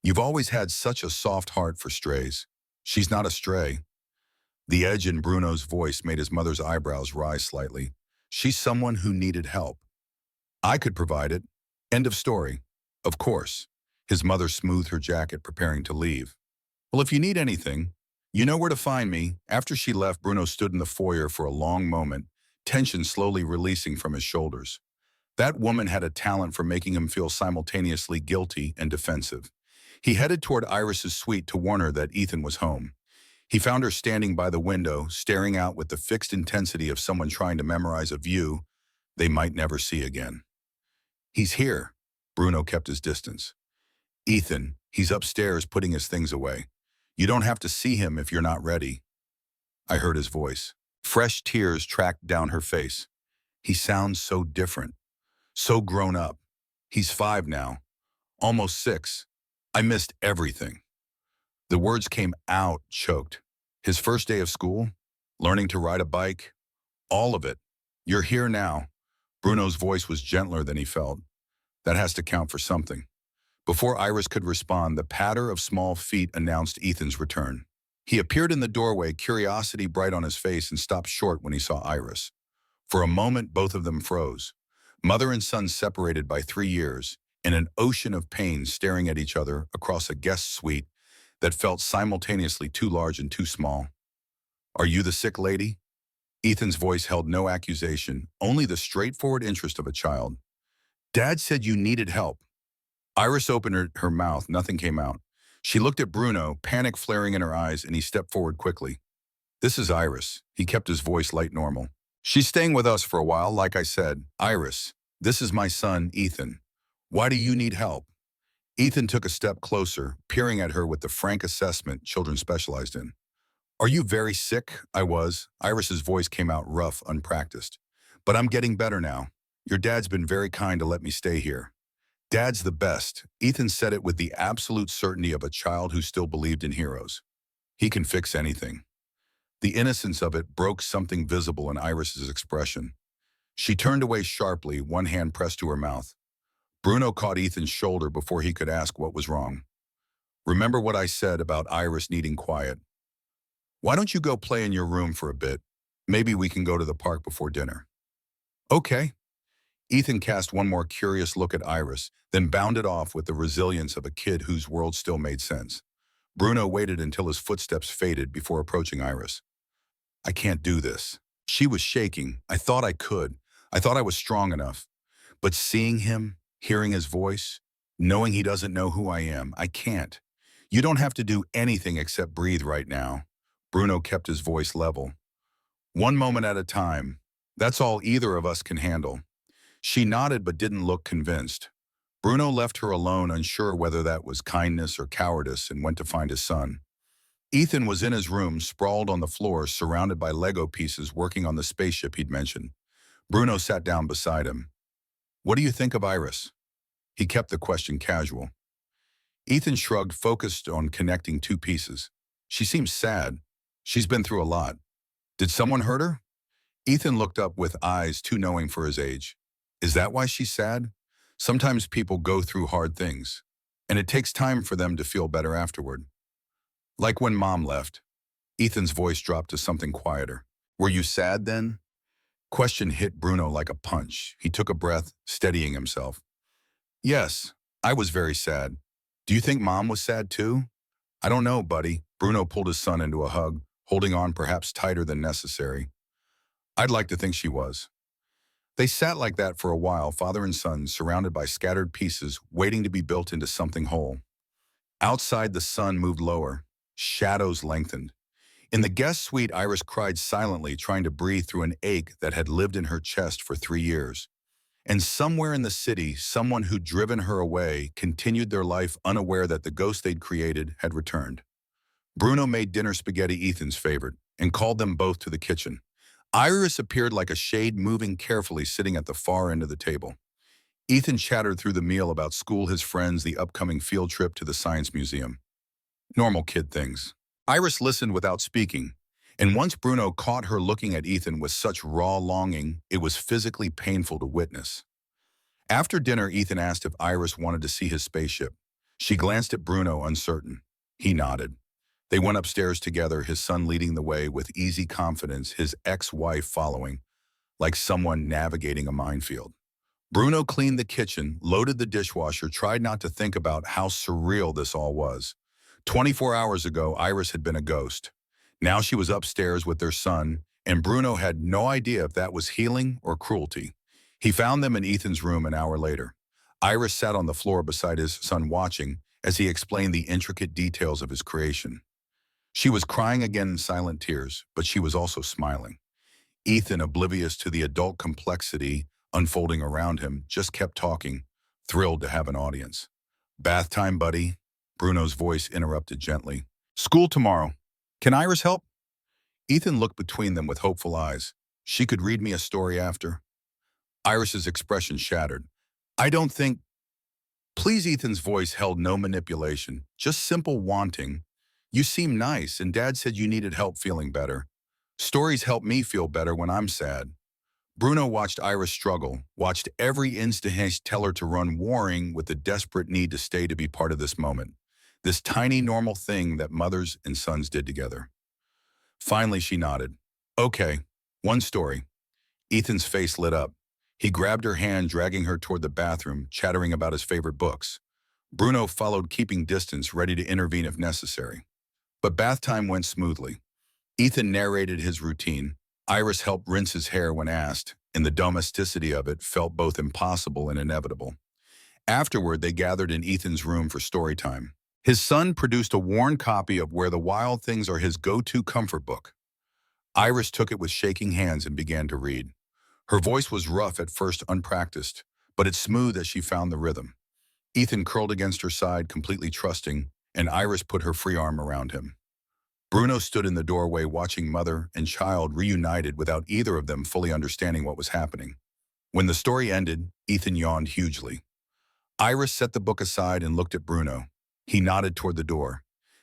S1: You've always had such a soft heart for strays. She's not a stray. The edge in Bruno's voice made his mother's eyebrows rise slightly. She's someone who needed help. I could provide it. End of story. Of course. His mother smoothed her jacket, preparing to leave. Well, if you need anything, you know where to find me. After she left, Bruno stood in the foyer for a long moment, tension slowly releasing from his shoulders. That woman had a talent for making him feel simultaneously guilty and defensive. He headed toward Iris's suite to warn her that Ethan was home. He found her standing by the window, staring out with the fixed intensity of someone trying to memorize a view they might never see again. He's here. Bruno kept his distance. Ethan, he's upstairs putting his things away. You don't have to see him if you're not ready. I heard his voice. Fresh tears tracked down her face. He sounds so different, so grown up. He's 5 now, almost 6. I missed everything. The words came out choked. His first day of school, learning to ride a bike, all of it. You're here now. Bruno's voice was gentler than he felt. That has to count for something. Before Iris could respond, the patter of small feet announced Ethan's return. He appeared in the doorway, curiosity bright on his face, and stopped short when he saw Iris. For a moment, both of them froze. Mother and son separated by 3 years, in an ocean of pain staring at each other across a guest suite that felt simultaneously too large and too small. Are you the sick lady? Ethan's voice held no accusation, only the straightforward interest of a child. Dad said you needed help. Iris opened her mouth, nothing came out. She looked at Bruno, panic flaring in her eyes, and he stepped forward quickly. This is Iris. He kept his voice light normal. She's staying with us for a while, like I said. Iris, this is my son, Ethan. Why do you need help? Ethan took a step closer, peering at her with the frank assessment children specialized in. Are you very sick? I was. Iris's voice came out rough, unpracticed. But I'm getting better now. Your dad's been very kind to let me stay here. Dad's the best. Ethan said it with the absolute certainty of a child who still believed in heroes. He can fix anything. The innocence of it broke something visible in Iris's expression. She turned away sharply, one hand pressed to her mouth. Bruno caught Ethan's shoulder before he could ask what was wrong. Remember what I said about Iris needing quiet? Why don't you go play in your room for a bit? Maybe we can go to the park before dinner. Okay. Ethan cast one more curious look at Iris, then bounded off with the resilience of a kid whose world still made sense. Bruno waited until his footsteps faded before approaching Iris. I can't do this. She was shaking. I thought I could. I thought I was strong enough. But seeing him, hearing his voice, knowing he doesn't know who I am, I can't. You don't have to do anything except breathe right now. Bruno kept his voice level. One moment at a time. That's all either of us can handle. She nodded but didn't look convinced. Bruno left her alone, unsure whether that was kindness or cowardice, and went to find his son. Ethan was in his room, sprawled on the floor, surrounded by Lego pieces, working on the spaceship he'd mentioned. Bruno sat down beside him. What do you think of Iris? He kept the question casual. Ethan shrugged, focused on connecting 2 pieces. She seems sad. She's been through a lot. Did someone hurt her? Ethan looked up with eyes too knowing for his age. Is that why she's sad? Sometimes people go through hard things, and it takes time for them to feel better afterward. Like when Mom left. Ethan's voice dropped to something quieter. Were you sad then? Question hit Bruno like a punch. He took a breath, steadying himself. Yes, I was very sad. Do you think Mom was sad too? I don't know, buddy. Bruno pulled his son into a hug, holding on perhaps tighter than necessary. I'd like to think she was. They sat like that for a while, father and son, surrounded by scattered pieces, waiting to be built into something whole. Outside, the sun moved lower. Shadows lengthened. In the guest suite, Iris cried silently, trying to breathe through an ache that had lived in her chest for 3 years. And somewhere in the city, someone who'd driven her away continued their life unaware that the ghost they'd created had returned. Bruno made dinner spaghetti, Ethan's favorite, and called them both to the kitchen. Iris appeared like a shade, moving carefully, sitting at the far end of the table. Ethan chattered through the meal about school, his friends, the upcoming field trip to the science museum. Normal kid things. Iris listened without speaking, and once Bruno caught her looking at Ethan with such raw longing, it was physically painful to witness. After dinner, Ethan asked if Iris wanted to see his spaceship. She glanced at Bruno, uncertain. He nodded. They went upstairs together, his son leading the way with easy confidence, his ex-wife following, like someone navigating a minefield. Bruno cleaned the kitchen, loaded the dishwasher, tried not to think about how surreal this all was. 24 hours ago, Iris had been a ghost. Now she was upstairs with their son, and Bruno had no idea if that was healing or cruelty. He found them in Ethan's room an hour later. Iris sat on the floor beside his son, watching as he explained the intricate details of his creation. She was crying again in silent tears, but she was also smiling. Ethan, oblivious to the adult complexity unfolding around him, just kept talking, thrilled to have an audience. "Bath time, buddy," Bruno's voice interrupted gently. "School tomorrow. Can Iris help?" Ethan looked between them with hopeful eyes. "She could read me a story after." Iris's expression shattered. "I don't think—" "Please," Ethan's voice held no manipulation, just simple wanting. "You seem nice, and Dad said you needed help feeling better. Stories help me feel better when I'm sad." Bruno watched Iris struggle, watched every instinct tell her to run, warring with the desperate need to stay, to be part of this moment. This tiny, normal thing that mothers and sons did together. Finally, she nodded. "Okay, one story." Ethan's face lit up. He grabbed her hand, dragging her toward the bathroom, chattering about his favorite books. Bruno followed, keeping distance, ready to intervene if necessary. But bath time went smoothly. Ethan narrated his routine. Iris helped rinse his hair when asked, and the domesticity of it felt both impossible and inevitable. Afterward, they gathered in Ethan's room for story time. His son produced a worn copy of Where the Wild Things Are, his go-to comfort book. Iris took it with shaking hands and began to read. Her voice was rough at first, unpracticed, but it smooth as she found the rhythm. Ethan curled against her side, completely trusting, and Iris put her free arm around him. Bruno stood in the doorway, watching mother and child reunited without either of them fully understanding what was happening. When the story ended, Ethan yawned hugely. Iris set the book aside and looked at Bruno. He nodded toward the door.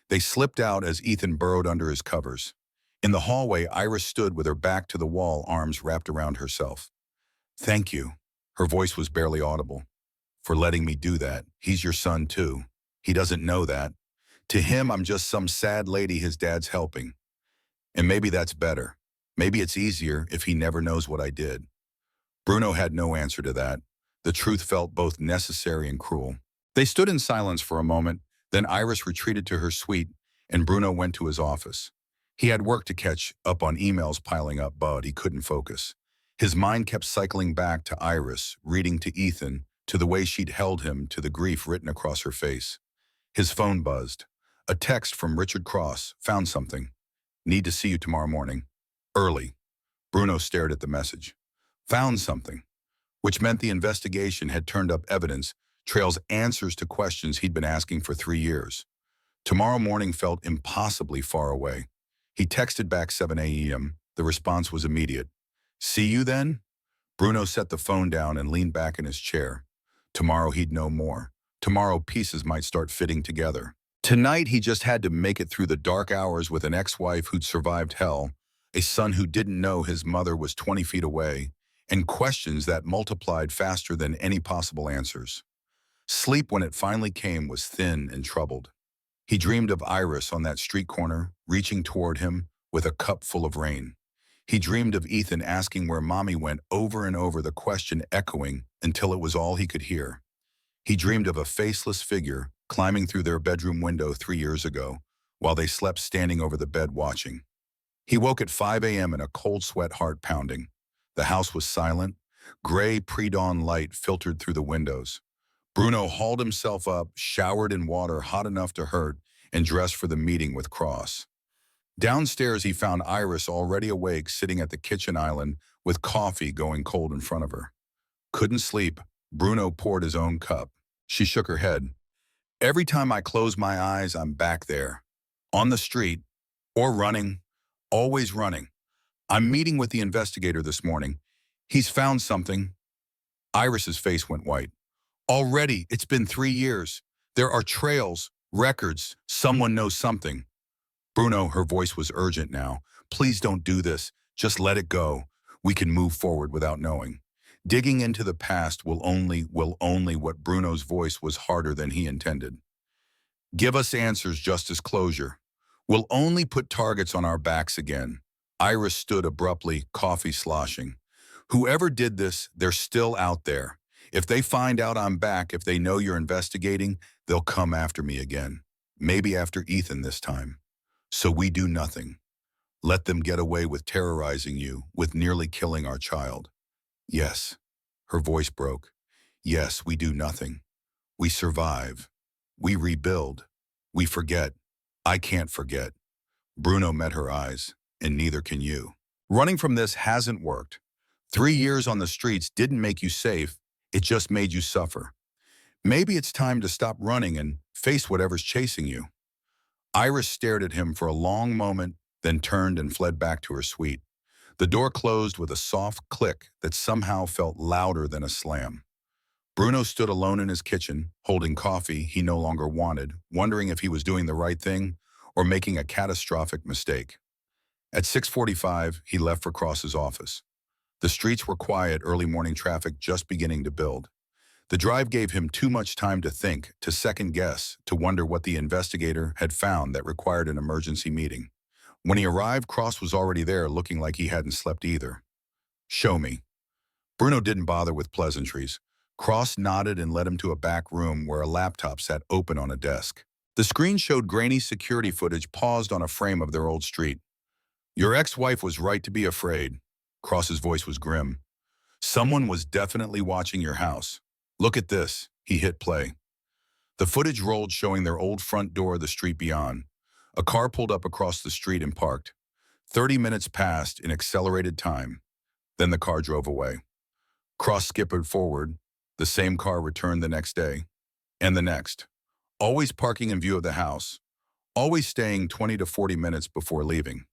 S1: They slipped out as Ethan burrowed under his covers. In the hallway, Iris stood with her back to the wall, arms wrapped around herself. "Thank you." Her voice was barely audible. "For letting me do that. He's your son, too. He doesn't know that. To him, I'm just some sad lady his dad's helping. And maybe that's better. Maybe it's easier if he never knows what I did." Bruno had no answer to that. The truth felt both necessary and cruel. They stood in silence for a moment, then Iris retreated to her suite, and Bruno went to his office. He had work to catch up on, emails piling up, but he couldn't focus. His mind kept cycling back to Iris, reading to Ethan, to the way she'd held him, to the grief written across her face. His phone buzzed. A text from Richard Cross. "Found something. Need to see you tomorrow morning. Early." Bruno stared at the message. Found something. Which meant the investigation had turned up evidence, trails, answers to questions he'd been asking for 3 years. Tomorrow morning felt impossibly far away. He texted back 7 a.m. The response was immediate. "See you then?" Bruno set the phone down and leaned back in his chair. Tomorrow he'd know more. Tomorrow pieces might start fitting together. Tonight he just had to make it through the dark hours with an ex-wife who'd survived hell, a son who didn't know his mother was 20 feet away, and questions that multiplied faster than any possible answers. Sleep, when it finally came, was thin and troubled. He dreamed of Iris on that street corner, reaching toward him with a cup full of rain. He dreamed of Ethan asking where Mommy went, over and over, the question echoing until it was all he could hear. He dreamed of a faceless figure climbing through their bedroom window 3 years ago, while they slept, standing over the bed watching. He woke at 5 a.m. in a cold sweat, heart pounding. The house was silent. Gray pre-dawn light filtered through the windows. Bruno hauled himself up, showered in water hot enough to hurt, and dressed for the meeting with Cross. Downstairs, he found Iris already awake, sitting at the kitchen island with coffee going cold in front of her. Couldn't sleep. Bruno poured his own cup. She shook her head. Every time I close my eyes, I'm back there. On the street. Or running. Always running. I'm meeting with the investigator this morning. He's found something. Iris's face went white. Already, it's been 3 years. There are trails, records. Someone knows something. Bruno, her voice was urgent now. Please don't do this. Just let it go. We can move forward without knowing. Digging into the past will only what Bruno's voice was harder than he intended. Give us answers, justice, closure. We'll only put targets on our backs again. Iris stood abruptly, coffee sloshing. Whoever did this, they're still out there. If they find out I'm back, if they know you're investigating, they'll come after me again. Maybe after Ethan this time. So we do nothing. Let them get away with terrorizing you, with nearly killing our child. Yes. Her voice broke. Yes, we do nothing. We survive. We rebuild. We forget. I can't forget. Bruno met her eyes, and neither can you. Running from this hasn't worked. 3 years on the streets didn't make you safe. It just made you suffer. Maybe it's time to stop running and face whatever's chasing you. Iris stared at him for a long moment, then turned and fled back to her suite. The door closed with a soft click that somehow felt louder than a slam. Bruno stood alone in his kitchen, holding coffee he no longer wanted, wondering if he was doing the right thing or making a catastrophic mistake. At 6:45, he left for Cross's office. The streets were quiet, early morning traffic just beginning to build. The drive gave him too much time to think, to second guess, to wonder what the investigator had found that required an emergency meeting. When he arrived, Cross was already there, looking like he hadn't slept either. Show me. Bruno didn't bother with pleasantries. Cross nodded and led him to a back room where a laptop sat open on a desk. The screen showed grainy security footage paused on a frame of their old street. Your ex-wife was right to be afraid. Cross's voice was grim. Someone was definitely watching your house. Look at this. He hit play. The footage rolled, showing their old front door, the street beyond. A car pulled up across the street and parked. 30 minutes passed in accelerated time. Then the car drove away. Cross skippered forward. The same car returned the next day. And the next. Always parking in view of the house. Always staying 20 to 40 minutes before leaving.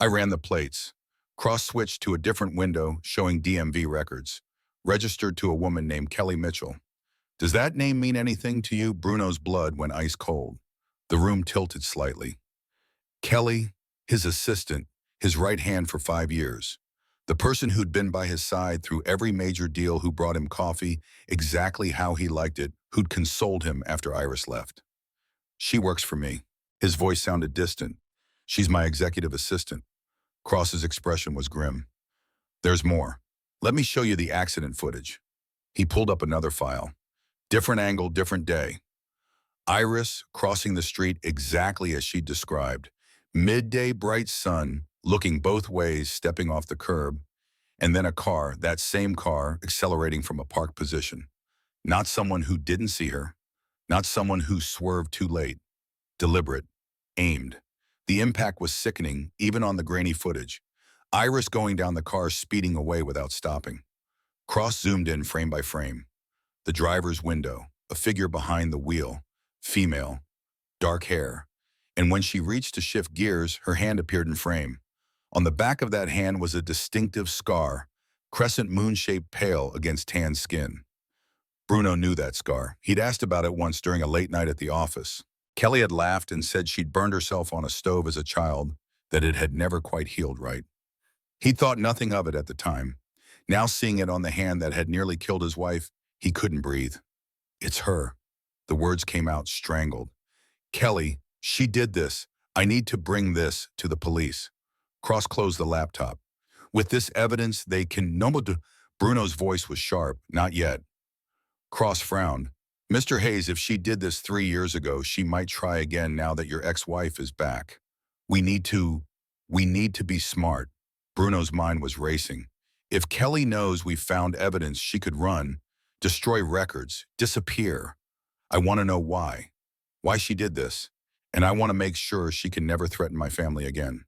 S1: I ran the plates. Cross switched to a different window showing DMV records. Registered to a woman named Kelly Mitchell. Does that name mean anything to you? Bruno's blood went ice cold. The room tilted slightly. Kelly, his assistant, his right hand for 5 years. The person who'd been by his side through every major deal, who brought him coffee exactly how he liked it, who'd consoled him after Iris left. She works for me. His voice sounded distant. She's my executive assistant. Cross's expression was grim. There's more. Let me show you the accident footage. He pulled up another file. Different angle, different day. Iris crossing the street exactly as she described. Midday bright sun, looking both ways, stepping off the curb. And then a car, that same car, accelerating from a parked position. Not someone who didn't see her. Not someone who swerved too late. Deliberate. Aimed. The impact was sickening, even on the grainy footage. Iris going down the car, speeding away without stopping. Cross zoomed in frame by frame. The driver's window, a figure behind the wheel, female, dark hair. And when she reached to shift gears, her hand appeared in frame. On the back of that hand was a distinctive scar, crescent moon-shaped pale against tan skin. Bruno knew that scar. He'd asked about it once during a late night at the office. Kelly had laughed and said she'd burned herself on a stove as a child, that it had never quite healed right. He thought nothing of it at the time. Now seeing it on the hand that had nearly killed his wife, he couldn't breathe. It's her. The words came out strangled. Kelly, she did this. I need to bring this to the police. Cross closed the laptop. With this evidence, they can... No, Bruno's voice was sharp. Not yet. Cross frowned. Mr. Hayes, if she did this 3 years ago, she might try again now that your ex-wife is back. We need to be smart. Bruno's mind was racing. If Kelly knows we found evidence, she could run, destroy records, disappear. I want to know why she did this, and I want to make sure she can never threaten my family again.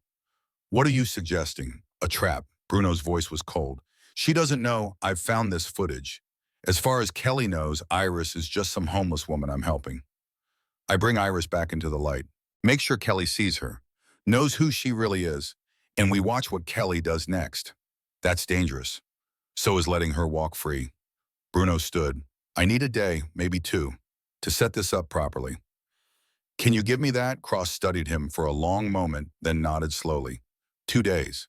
S1: What are you suggesting? A trap. Bruno's voice was cold. She doesn't know I've found this footage. As far as Kelly knows, Iris is just some homeless woman I'm helping. I bring Iris back into the light. Make sure Kelly sees her, knows who she really is, and we watch what Kelly does next. That's dangerous. So is letting her walk free. Bruno stood. I need a day, maybe two, to set this up properly. Can you give me that? Cross studied him for a long moment, then nodded slowly. 2 days.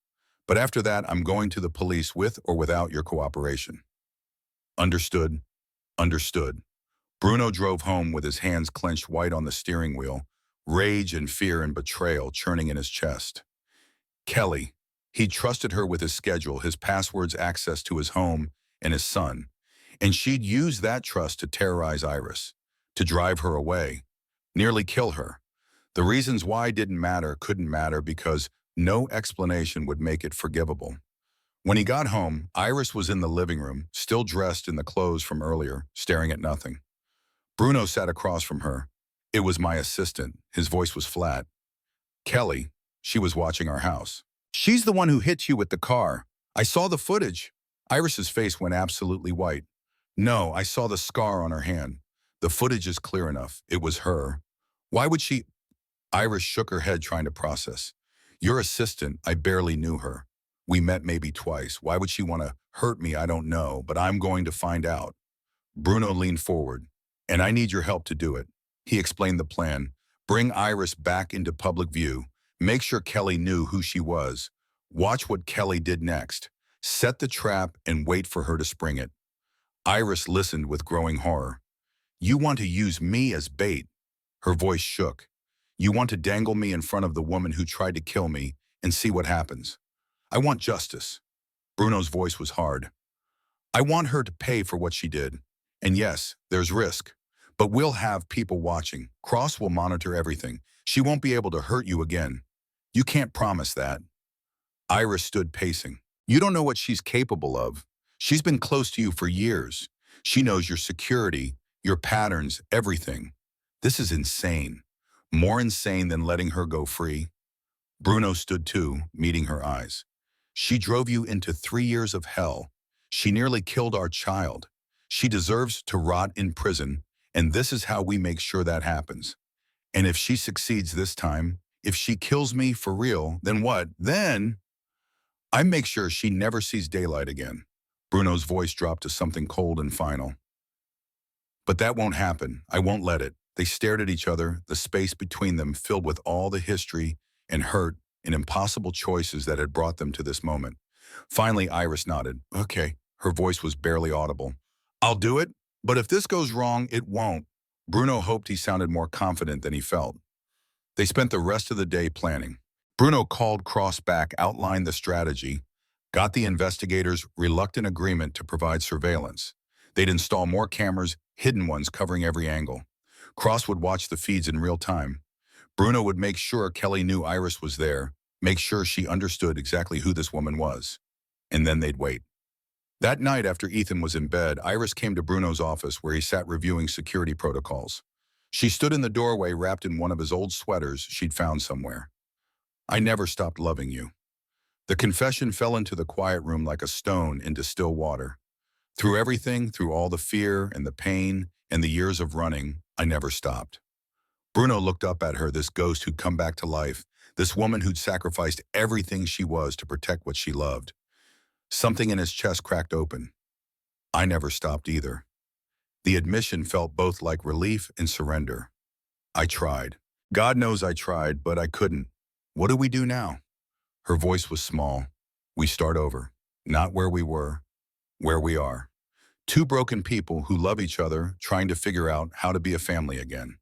S1: But after that, I'm going to the police with or without your cooperation. Understood. Understood. Bruno drove home with his hands clenched white on the steering wheel, rage and fear and betrayal churning in his chest. Kelly. He trusted her with his schedule, his passwords, access to his home, and his son. And she'd use that trust to terrorize Iris, to drive her away, nearly kill her. The reasons why couldn't matter because no explanation would make it forgivable. When he got home, Iris was in the living room, still dressed in the clothes from earlier, staring at nothing. Bruno sat across from her. It was my assistant. His voice was flat. Kelly, she was watching our house. She's the one who hit you with the car. I saw the footage. Iris's face went absolutely white. No, I saw the scar on her hand. The footage is clear enough. It was her. Why would she? Iris shook her head, trying to process. Your assistant, I barely knew her. We met maybe twice. Why would she want to hurt me? I don't know, but I'm going to find out. Bruno leaned forward. And I need your help to do it. He explained the plan. Bring Iris back into public view. Make sure Kelly knew who she was. Watch what Kelly did next. Set the trap and wait for her to spring it. Iris listened with growing horror. You want to use me as bait? Her voice shook. You want to dangle me in front of the woman who tried to kill me and see what happens. I want justice. Bruno's voice was hard. I want her to pay for what she did. And yes, there's risk. But we'll have people watching. Cross will monitor everything. She won't be able to hurt you again. You can't promise that. Iris stood pacing. You don't know what she's capable of. She's been close to you for years. She knows your security, your patterns, everything. This is insane. More insane than letting her go free. Bruno stood too, meeting her eyes. She drove you into 3 years of hell. She nearly killed our child. She deserves to rot in prison, and this is how we make sure that happens. And if she succeeds this time, if she kills me for real, then what? Then I make sure she never sees daylight again. Bruno's voice dropped to something cold and final. But that won't happen. I won't let it. They stared at each other, the space between them filled with all the history and hurt and impossible choices that had brought them to this moment. Finally, Iris nodded. Okay. Her voice was barely audible. I'll do it, but if this goes wrong, it won't. Bruno hoped he sounded more confident than he felt. They spent the rest of the day planning. Bruno called Cross back, outlined the strategy, got the investigators' reluctant agreement to provide surveillance. They'd install more cameras, hidden ones covering every angle. Cross would watch the feeds in real time. Bruno would make sure Kelly knew Iris was there, make sure she understood exactly who this woman was. And then they'd wait. That night, after Ethan was in bed, Iris came to Bruno's office where he sat reviewing security protocols. She stood in the doorway wrapped in one of his old sweaters she'd found somewhere. I never stopped loving you. The confession fell into the quiet room like a stone into still water. Through everything, through all the fear and the pain and the years of running, I never stopped. Bruno looked up at her, this ghost who'd come back to life, this woman who'd sacrificed everything she was to protect what she loved. Something in his chest cracked open. I never stopped either. The admission felt both like relief and surrender. I tried. God knows I tried, but I couldn't. What do we do now? Her voice was small. We start over. Not where we were, where we are. Two broken people who love each other, trying to figure out how to be a family again.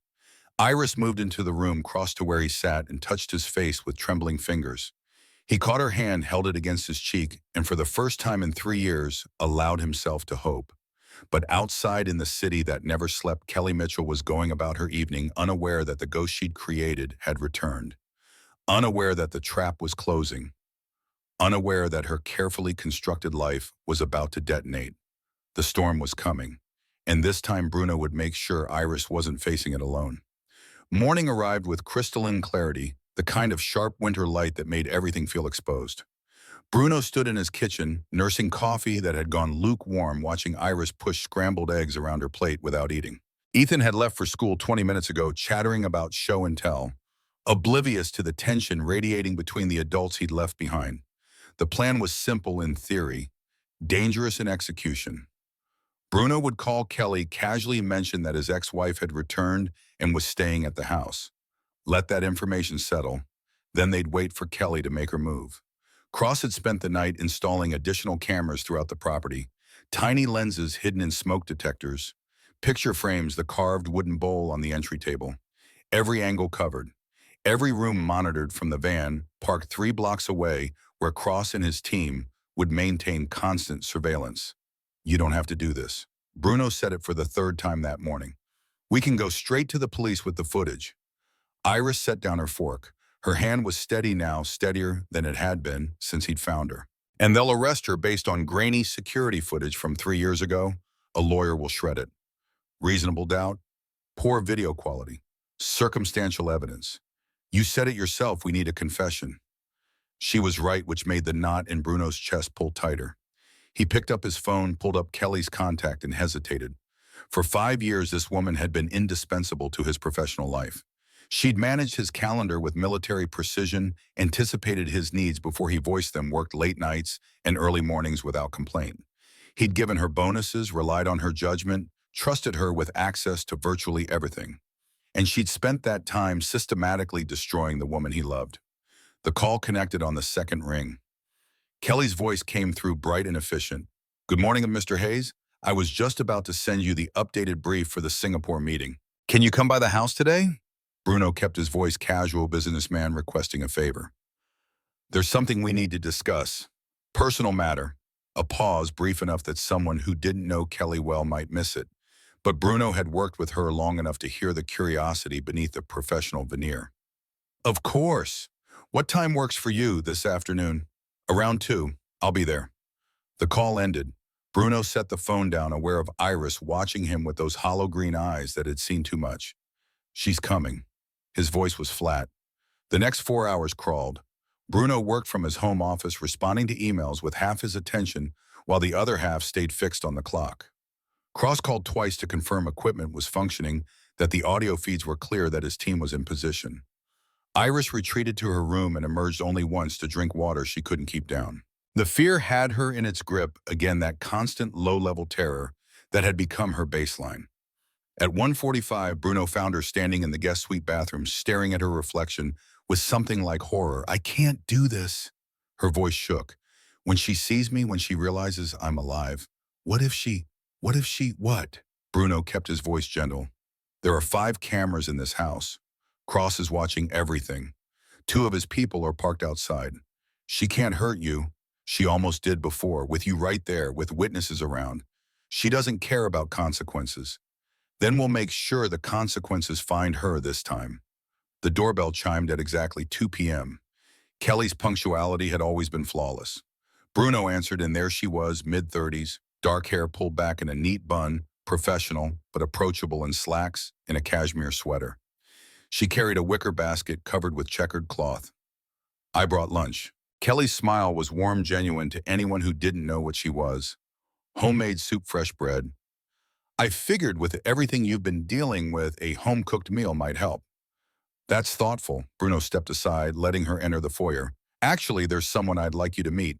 S1: Iris moved into the room, crossed to where he sat, and touched his face with trembling fingers. He caught her hand, held it against his cheek, and for the first time in 3 years, allowed himself to hope. But outside in the city that never slept, Kelly Mitchell was going about her evening unaware that the ghost she'd created had returned. Unaware that the trap was closing. unaware that her carefully constructed life was about to detonate. The storm was coming, and this time Bruno would make sure Iris wasn't facing it alone. Morning arrived with crystalline clarity, the kind of sharp winter light that made everything feel exposed. Bruno stood in his kitchen, nursing coffee that had gone lukewarm, watching Iris push scrambled eggs around her plate without eating. Ethan had left for school 20 minutes ago, chattering about show and tell, oblivious to the tension radiating between the adults he'd left behind. The plan was simple in theory, dangerous in execution. Bruno would call Kelly, casually mention that his ex-wife had returned and was staying at the house. Let that information settle. Then they'd wait for Kelly to make her move. Cross had spent the night installing additional cameras throughout the property, tiny lenses hidden in smoke detectors, picture frames, the carved wooden bowl on the entry table. Every angle covered, every room monitored from the van parked 3 blocks away where Cross and his team would maintain constant surveillance. You don't have to do this. Bruno said it for the 3rd time that morning. We can go straight to the police with the footage. Iris set down her fork. Her hand was steady now, steadier than it had been since he'd found her. And they'll arrest her based on grainy security footage from 3 years ago. A lawyer will shred it. Reasonable doubt, poor video quality, circumstantial evidence. You said it yourself, we need a confession. She was right, which made the knot in Bruno's chest pull tighter. He picked up his phone, pulled up Kelly's contact, and hesitated. For 5 years, this woman had been indispensable to his professional life. She'd managed his calendar with military precision, anticipated his needs before he voiced them, worked late nights and early mornings without complaint. He'd given her bonuses, relied on her judgment, trusted her with access to virtually everything. And she'd spent that time systematically destroying the woman he loved. The call connected on the 2nd ring. Kelly's voice came through bright and efficient. Good morning, Mr. Hayes. I was just about to send you the updated brief for the Singapore meeting. Can you come by the house today? Bruno kept his voice casual, businessman requesting a favor. There's something we need to discuss. Personal matter. A pause brief enough that someone who didn't know Kelly well might miss it. But Bruno had worked with her long enough to hear the curiosity beneath the professional veneer. Of course. What time works for you this afternoon? Around 2. I'll be there. The call ended. Bruno set the phone down, aware of Iris watching him with those hollow green eyes that had seen too much. She's coming. His voice was flat. The next 4 hours crawled. Bruno worked from his home office, responding to emails with half his attention while the other half stayed fixed on the clock. Cross called twice to confirm equipment was functioning, that the audio feeds were clear, that his team was in position. Iris retreated to her room and emerged only once to drink water she couldn't keep down. The fear had her in its grip, again that constant low-level terror that had become her baseline. At 1:45, Bruno found her standing in the guest suite bathroom, staring at her reflection with something like horror. I can't do this. Her voice shook. When she sees me, when she realizes I'm alive, what? Bruno kept his voice gentle. There are 5 cameras in this house. Cross is watching everything. 2 of his people are parked outside. She can't hurt you. She almost did before, with you right there, with witnesses around. She doesn't care about consequences. Then we'll make sure the consequences find her this time. The doorbell chimed at exactly 2 p.m. Kelly's punctuality had always been flawless. Bruno answered, and there she was, mid-30s, dark hair pulled back in a neat bun, professional but approachable in slacks and a cashmere sweater. She carried a wicker basket covered with checkered cloth. I brought lunch. Kelly's smile was warm, genuine to anyone who didn't know what she was. Homemade soup, fresh bread. I figured with everything you've been dealing with, a home-cooked meal might help. That's thoughtful. Bruno stepped aside, letting her enter the foyer. Actually, there's someone I'd like you to meet.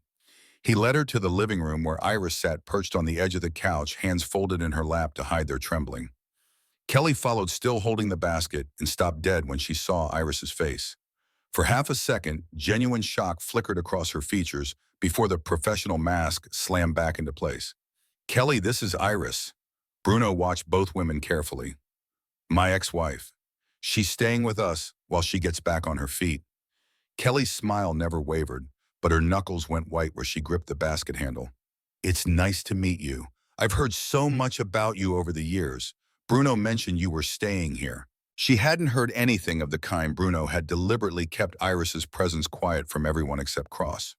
S1: He led her to the living room where Iris sat perched on the edge of the couch, hands folded in her lap to hide their trembling. Kelly followed, still holding the basket, and stopped dead when she saw Iris's face. For half a second, genuine shock flickered across her features before the professional mask slammed back into place. Kelly, this is Iris. Bruno watched both women carefully. My ex-wife. She's staying with us while she gets back on her feet. Kelly's smile never wavered, but her knuckles went white where she gripped the basket handle. It's nice to meet you. I've heard so much about you over the years. Bruno mentioned you were staying here. She hadn't heard anything of the kind. Bruno had deliberately kept Iris's presence quiet from everyone except Cross.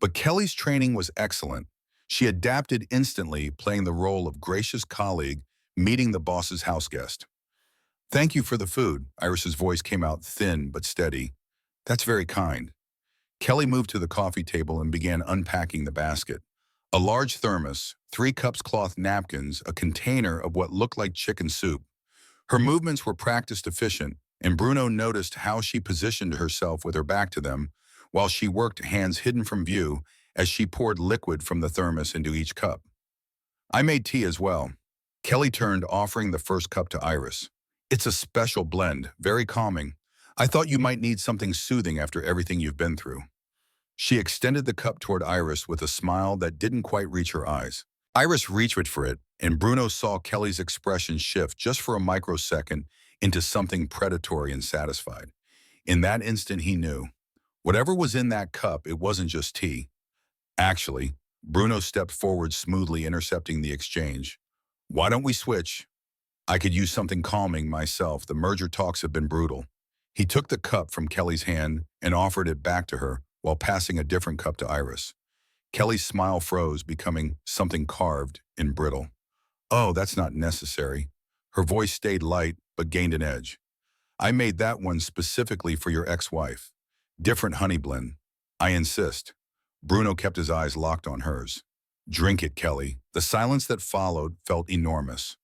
S1: But Kelly's training was excellent. She adapted instantly, playing the role of gracious colleague, meeting the boss's house guest. Thank you for the food. Iris's voice came out thin but steady. That's very kind. Kelly moved to the coffee table and began unpacking the basket. A large thermos, 3 cups cloth napkins, a container of what looked like chicken soup. Her movements were practiced efficient, and Bruno noticed how she positioned herself with her back to them while she worked, hands hidden from view, as she poured liquid from the thermos into each cup. I made tea as well. Kelly turned, offering the first cup to Iris. It's a special blend, very calming. I thought you might need something soothing after everything you've been through. She extended the cup toward Iris with a smile that didn't quite reach her eyes. Iris reached for it, and Bruno saw Kelly's expression shift just for a microsecond into something predatory and satisfied. In that instant, he knew. Whatever was in that cup, it wasn't just tea. Actually, Bruno stepped forward smoothly, intercepting the exchange. Why don't we switch? I could use something calming myself. The merger talks have been brutal. He took the cup from Kelly's hand and offered it back to her while passing a different cup to Iris. Kelly's smile froze, becoming something carved and brittle. Oh, that's not necessary. Her voice stayed light but gained an edge. I made that one specifically for your ex-wife. Different honey blend. I insist. Bruno kept his eyes locked on hers. Drink it, Kelly. The silence that followed felt enormous.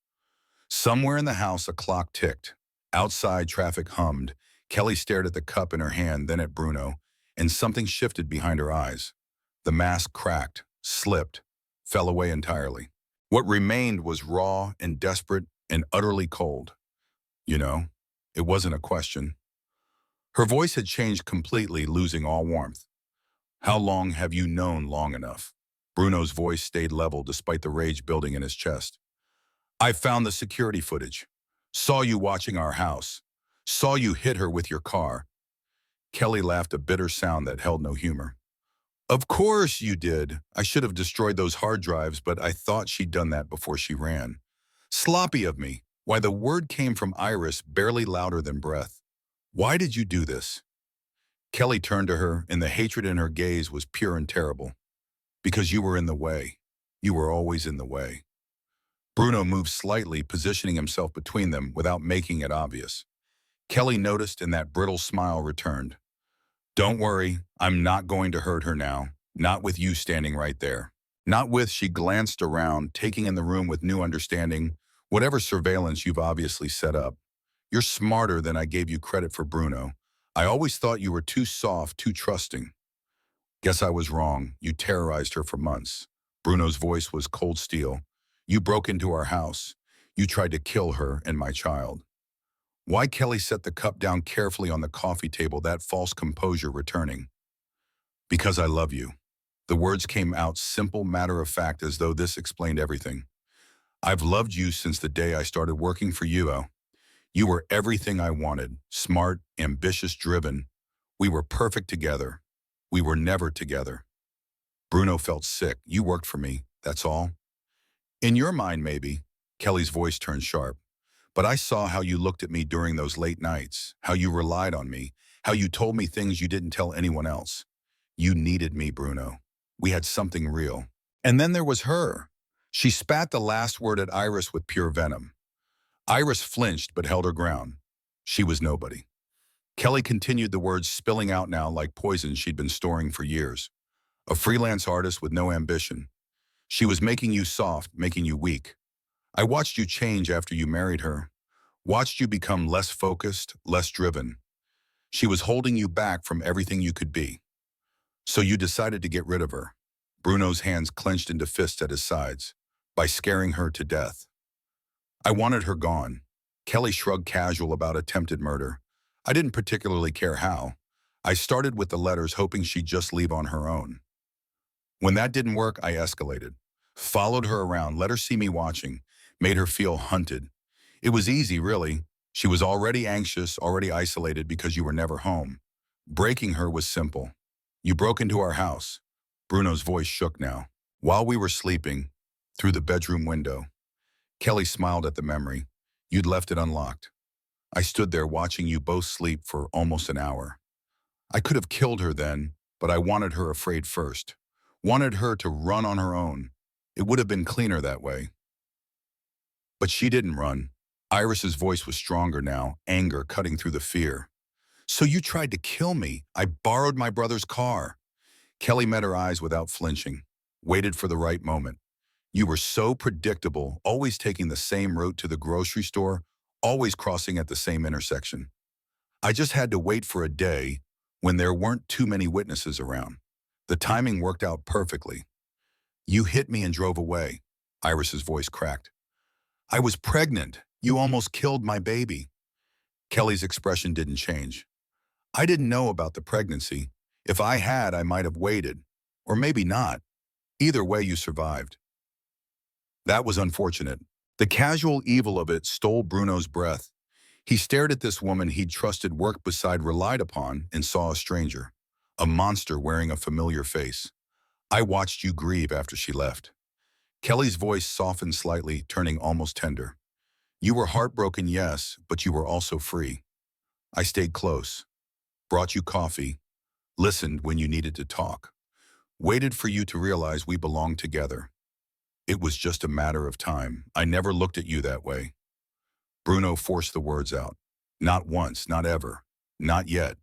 S1: Somewhere in the house, a clock ticked. Outside, traffic hummed. Kelly stared at the cup in her hand, then at Bruno, and something shifted behind her eyes. The mask cracked, slipped, fell away entirely. What remained was raw and desperate and utterly cold. You know, it wasn't a question. Her voice had changed completely, losing all warmth. How long have you known long enough? Bruno's voice stayed level despite the rage building in his chest. I found the security footage. Saw you watching our house. Saw you hit her with your car. Kelly laughed, a bitter sound that held no humor. Of course you did. I should have destroyed those hard drives, but I thought she'd done that before she ran. Sloppy of me. Why, the word came from Iris, barely louder than breath. Why did you do this? Kelly turned to her, and the hatred in her gaze was pure and terrible. Because you were in the way. You were always in the way. Bruno moved slightly, positioning himself between them without making it obvious. Kelly noticed, and that brittle smile returned. Don't worry, I'm not going to hurt her now. Not with you standing right there. Not with, she glanced around, taking in the room with new understanding, whatever surveillance you've obviously set up. You're smarter than I gave you credit for, Bruno. I always thought you were too soft, too trusting. Guess I was wrong. You terrorized her for months. Bruno's voice was cold steel. You broke into our house. You tried to kill her and my child. Why? Kelly set the cup down carefully on the coffee table, that false composure returning. Because I love you. The words came out simple, matter of fact, as though this explained everything. I've loved you since the day I started working for you. You were everything I wanted. Smart, ambitious, driven. We were perfect together. We were never together. Bruno felt sick. You worked for me, that's all. In your mind, maybe. Kelly's voice turned sharp. But I saw how you looked at me during those late nights, how you relied on me, how you told me things you didn't tell anyone else. You needed me, Bruno. We had something real. And then there was her. She spat the last word at Iris with pure venom. Iris flinched but held her ground. She was nobody. Kelly continued, the words spilling out now like poison she'd been storing for years. A freelance artist with no ambition. She was making you soft, making you weak. I watched you change after you married her. Watched you become less focused, less driven. She was holding you back from everything you could be. So you decided to get rid of her. Bruno's hands clenched into fists at his sides, by scaring her to death. I wanted her gone. Kelly shrugged, casual about attempted murder. I didn't particularly care how. I started with the letters, hoping she'd just leave on her own. When that didn't work, I escalated. Followed her around, let her see me watching, made her feel hunted. It was easy, really. She was already anxious, already isolated because you were never home. Breaking her was simple. You broke into our house. Bruno's voice shook now. While we were sleeping, through the bedroom window. Kelly smiled at the memory. You'd left it unlocked. I stood there watching you both sleep for almost an hour. I could have killed her then, but I wanted her afraid first. wanted her to run on her own. It would have been cleaner that way. But she didn't run. Iris's voice was stronger now, anger cutting through the fear. So you tried to kill me. I borrowed my brother's car. Kelly met her eyes without flinching, waited for the right moment. You were so predictable, always taking the same route to the grocery store, always crossing at the same intersection. I just had to wait for a day when there weren't too many witnesses around. The timing worked out perfectly. You hit me and drove away. Iris's voice cracked. I was pregnant. You almost killed my baby. Kelly's expression didn't change. I didn't know about the pregnancy. If I had, I might have waited. Or maybe not. Either way, you survived. That was unfortunate. The casual evil of it stole Bruno's breath. He stared at this woman he'd trusted, worked beside, relied upon, and saw a stranger. A monster wearing a familiar face. I watched you grieve after she left. Kelly's voice softened slightly, turning almost tender. You were heartbroken, yes, but you were also free. I stayed close, brought you coffee, listened when you needed to talk, waited for you to realize we belonged together. It was just a matter of time. I never looked at you that way. Bruno forced the words out. Not once, not ever, not yet.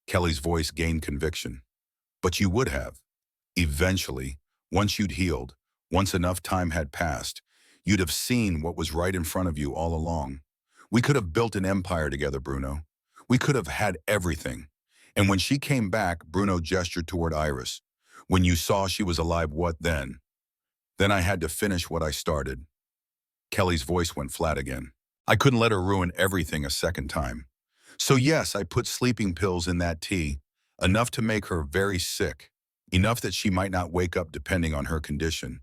S1: Kelly's voice gained conviction. But you would have. Eventually, once you'd healed, once enough time had passed, you'd have seen what was right in front of you all along. We could have built an empire together, Bruno. We could have had everything. And when she came back, Bruno gestured toward Iris. When you saw she was alive, what then? Then I had to finish what I started. Kelly's voice went flat again. I couldn't let her ruin everything a second time. So yes, I put sleeping pills in that tea, enough to make her very sick, enough that she might not wake up depending on her condition.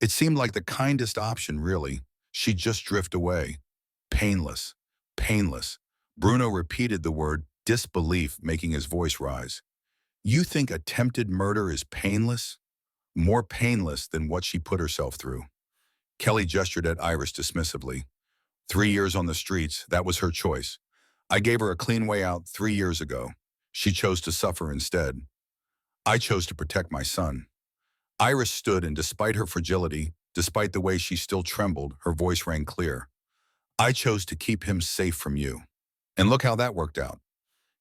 S1: It seemed like the kindest option, really. She'd just drift away. Painless, painless. Bruno repeated the word, disbelief making his voice rise. You think attempted murder is painless? More painless than what she put herself through. Kelly gestured at Iris dismissively. 3 years on the streets, that was her choice. I gave her a clean way out 3 years ago. She chose to suffer instead. I chose to protect my son. Iris stood, and despite her fragility, despite the way she still trembled, her voice rang clear. I chose to keep him safe from you. And look how that worked out.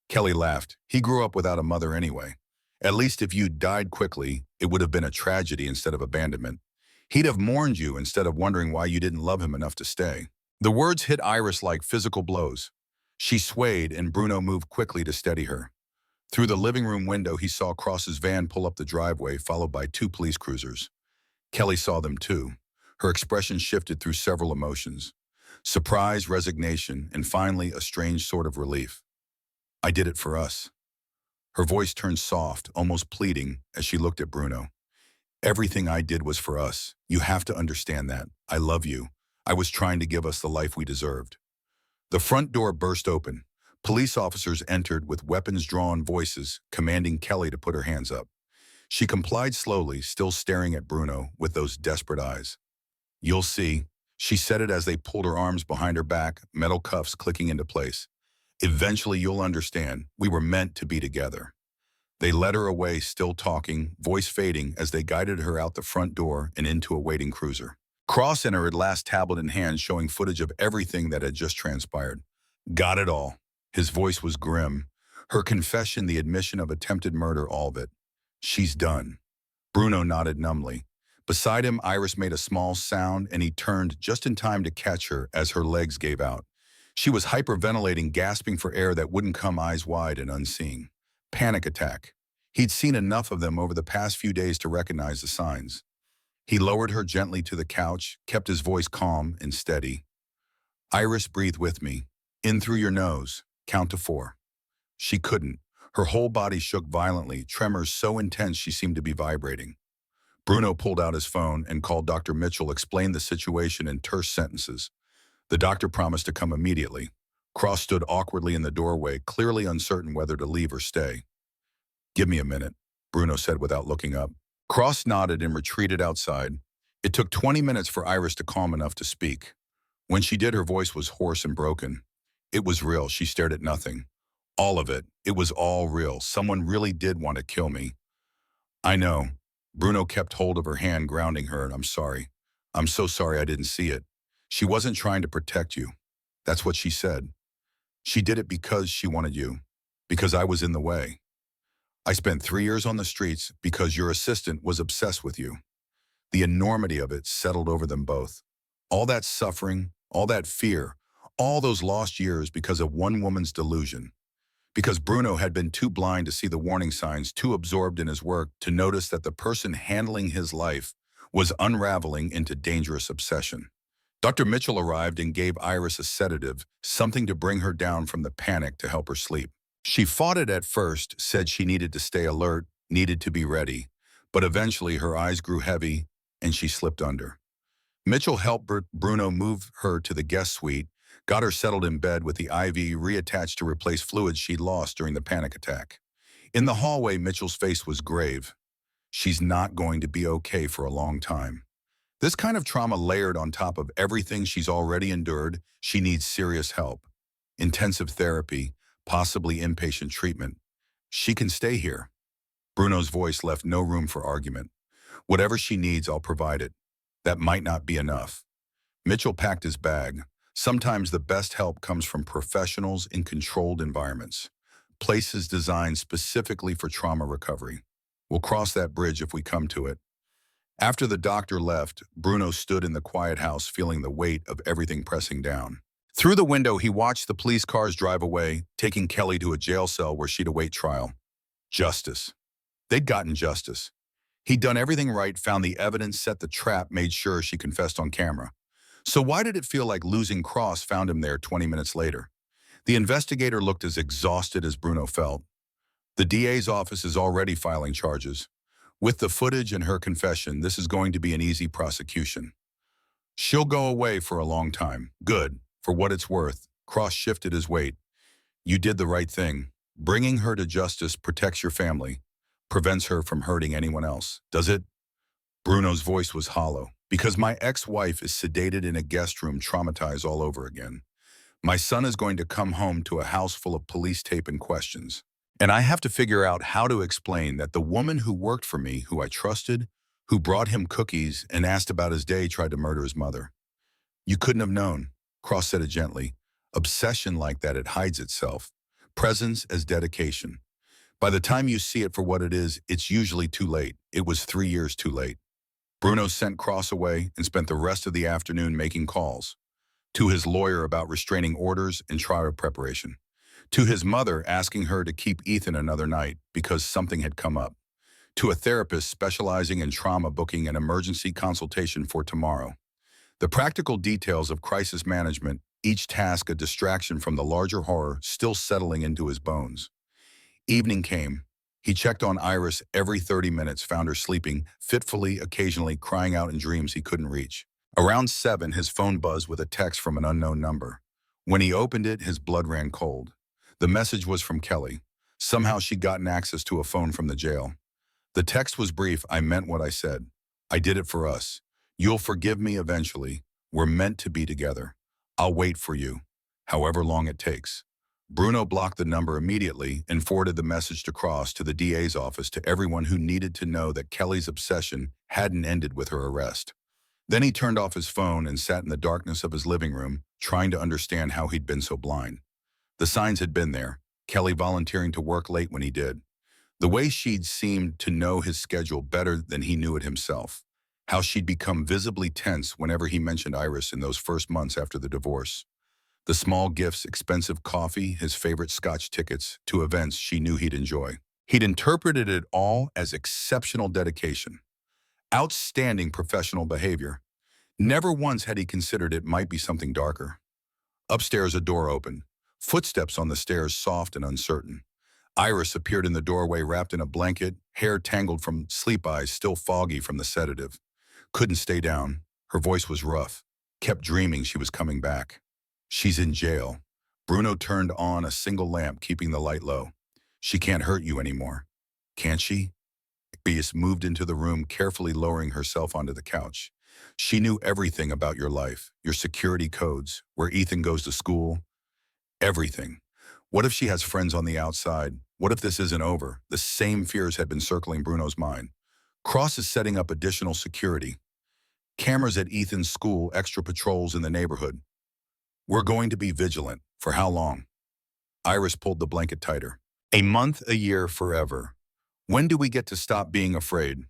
S1: Kelly laughed. He grew up without a mother anyway. At least if you died quickly, it would have been a tragedy instead of abandonment. He'd have mourned you instead of wondering why you didn't love him enough to stay. The words hit Iris like physical blows. She swayed, and Bruno moved quickly to steady her. Through the living room window, he saw Cross's van pull up the driveway, followed by 2 police cruisers. Kelly saw them too. Her expression shifted through several emotions. Surprise, resignation, and finally a strange sort of relief. I did it for us. Her voice turned soft, almost pleading, as she looked at Bruno. Everything I did was for us. You have to understand that. I love you. I was trying to give us the life we deserved. The front door burst open. Police officers entered with weapons-drawn voices, commanding Kelly to put her hands up. She complied slowly, still staring at Bruno with those desperate eyes. You'll see. She said it as they pulled her arms behind her back, metal cuffs clicking into place. Eventually you'll understand. We were meant to be together. They led her away, still talking, voice fading as they guided her out the front door and into a waiting cruiser. Cross entered, last tablet in hand, showing footage of everything that had just transpired. Got it all. His voice was grim. Her confession, the admission of attempted murder, all of it. She's done. Bruno nodded numbly. Beside him, Iris made a small sound, and he turned just in time to catch her as her legs gave out. She was hyperventilating, gasping for air that wouldn't come, eyes wide and unseeing. Panic attack. He'd seen enough of them over the past few days to recognize the signs. He lowered her gently to the couch, kept his voice calm and steady. Iris, breathe with me. In through your nose. Count to 4. She couldn't. Her whole body shook violently, tremors so intense she seemed to be vibrating. Bruno pulled out his phone and called Dr. Mitchell, explained the situation in terse sentences. The doctor promised to come immediately. Cross stood awkwardly in the doorway, clearly uncertain whether to leave or stay. Give me a minute, Bruno said without looking up. Cross nodded and retreated outside. It took 20 minutes for Iris to calm enough to speak. When she did, her voice was hoarse and broken. It was real. She stared at nothing. All of it. It was all real. Someone really did want to kill me. I know. Bruno kept hold of her hand, grounding her. I'm sorry. I'm so sorry I didn't see it. She wasn't trying to protect you. That's what she said. She did it because she wanted you. Because I was in the way. I spent 3 years on the streets because your assistant was obsessed with you. The enormity of it settled over them both. All that suffering, all that fear, all those lost years because of one woman's delusion. Because Bruno had been too blind to see the warning signs, too absorbed in his work to notice that the person handling his life was unraveling into dangerous obsession. Dr. Mitchell arrived and gave Iris a sedative, something to bring her down from the panic to help her sleep. She fought it at first, said she needed to stay alert, needed to be ready, but eventually her eyes grew heavy and she slipped under. Mitchell helped Bruno move her to the guest suite, got her settled in bed with the IV reattached to replace fluids she'd lost during the panic attack. In the hallway, Mitchell's face was grave. She's not going to be okay for a long time. This kind of trauma layered on top of everything she's already endured, she needs serious help. Intensive therapy, possibly inpatient treatment. She can stay here. Bruno's voice left no room for argument. Whatever she needs, I'll provide it. That might not be enough. Mitchell packed his bag. Sometimes the best help comes from professionals in controlled environments, places designed specifically for trauma recovery. We'll cross that bridge if we come to it. After the doctor left, Bruno stood in the quiet house feeling the weight of everything pressing down. Through the window, he watched the police cars drive away, taking Kelly to a jail cell where she'd await trial. Justice. They'd gotten justice. He'd done everything right, found the evidence, set the trap, made sure she confessed on camera. So why did it feel like losing Cross found him there 20 minutes later? The investigator looked as exhausted as Bruno felt. The DA's office is already filing charges. With the footage and her confession, this is going to be an easy prosecution. She'll go away for a long time. Good. For what it's worth, Cross shifted his weight. You did the right thing. Bringing her to justice protects your family, prevents her from hurting anyone else. Does it? Bruno's voice was hollow. Because my ex-wife is sedated in a guest room, traumatized all over again. My son is going to come home to a house full of police tape and questions. And I have to figure out how to explain that the woman who worked for me, who I trusted, who brought him cookies and asked about his day, tried to murder his mother. You couldn't have known, Cross said it gently. Obsession like that, it hides itself. Presence as dedication. By the time you see it for what it is, it's usually too late. It was 3 years too late. Bruno sent Cross away and spent the rest of the afternoon making calls. To his lawyer about restraining orders and trial preparation. To his mother asking her to keep Ethan another night because something had come up. To a therapist specializing in trauma booking an emergency consultation for tomorrow. The practical details of crisis management, each task a distraction from the larger horror still settling into his bones. Evening came. He checked on Iris every 30 minutes, found her sleeping, fitfully, occasionally crying out in dreams he couldn't reach. Around 7, his phone buzzed with a text from an unknown number. When he opened it, his blood ran cold. The message was from Kelly. Somehow she'd gotten access to a phone from the jail. The text was brief. I meant what I said. I did it for us. You'll forgive me eventually. We're meant to be together. I'll wait for you, however long it takes. Bruno blocked the number immediately and forwarded the message to Cross, to the DA's office, to everyone who needed to know that Kelly's obsession hadn't ended with her arrest. Then he turned off his phone and sat in the darkness of his living room, trying to understand how he'd been so blind. The signs had been there, Kelly volunteering to work late when he did. The way she'd seemed to know his schedule better than he knew it himself. How she'd become visibly tense whenever he mentioned Iris in those first months after the divorce. The small gifts, expensive coffee, his favorite Scotch tickets to events she knew he'd enjoy. He'd interpreted it all as exceptional dedication. Outstanding professional behavior. Never once had he considered it might be something darker. Upstairs, a door opened. Footsteps on the stairs, soft and uncertain. Iris appeared in the doorway wrapped in a blanket, hair tangled from sleep, eyes still foggy from the sedative. Couldn't stay down. Her voice was rough. Kept dreaming she was coming back. She's in jail. Bruno turned on a single lamp, keeping the light low. She can't hurt you anymore. Can't she? Beatrice moved into the room, carefully lowering herself onto the couch. She knew everything about your life, your security codes, where Ethan goes to school. Everything. What if she has friends on the outside? What if this isn't over? The same fears had been circling Bruno's mind. Cross is setting up additional security. Cameras at Ethan's school, extra patrols in the neighborhood. We're going to be vigilant. For how long? Iris pulled the blanket tighter. A month, a year, forever. When do we get to stop being afraid?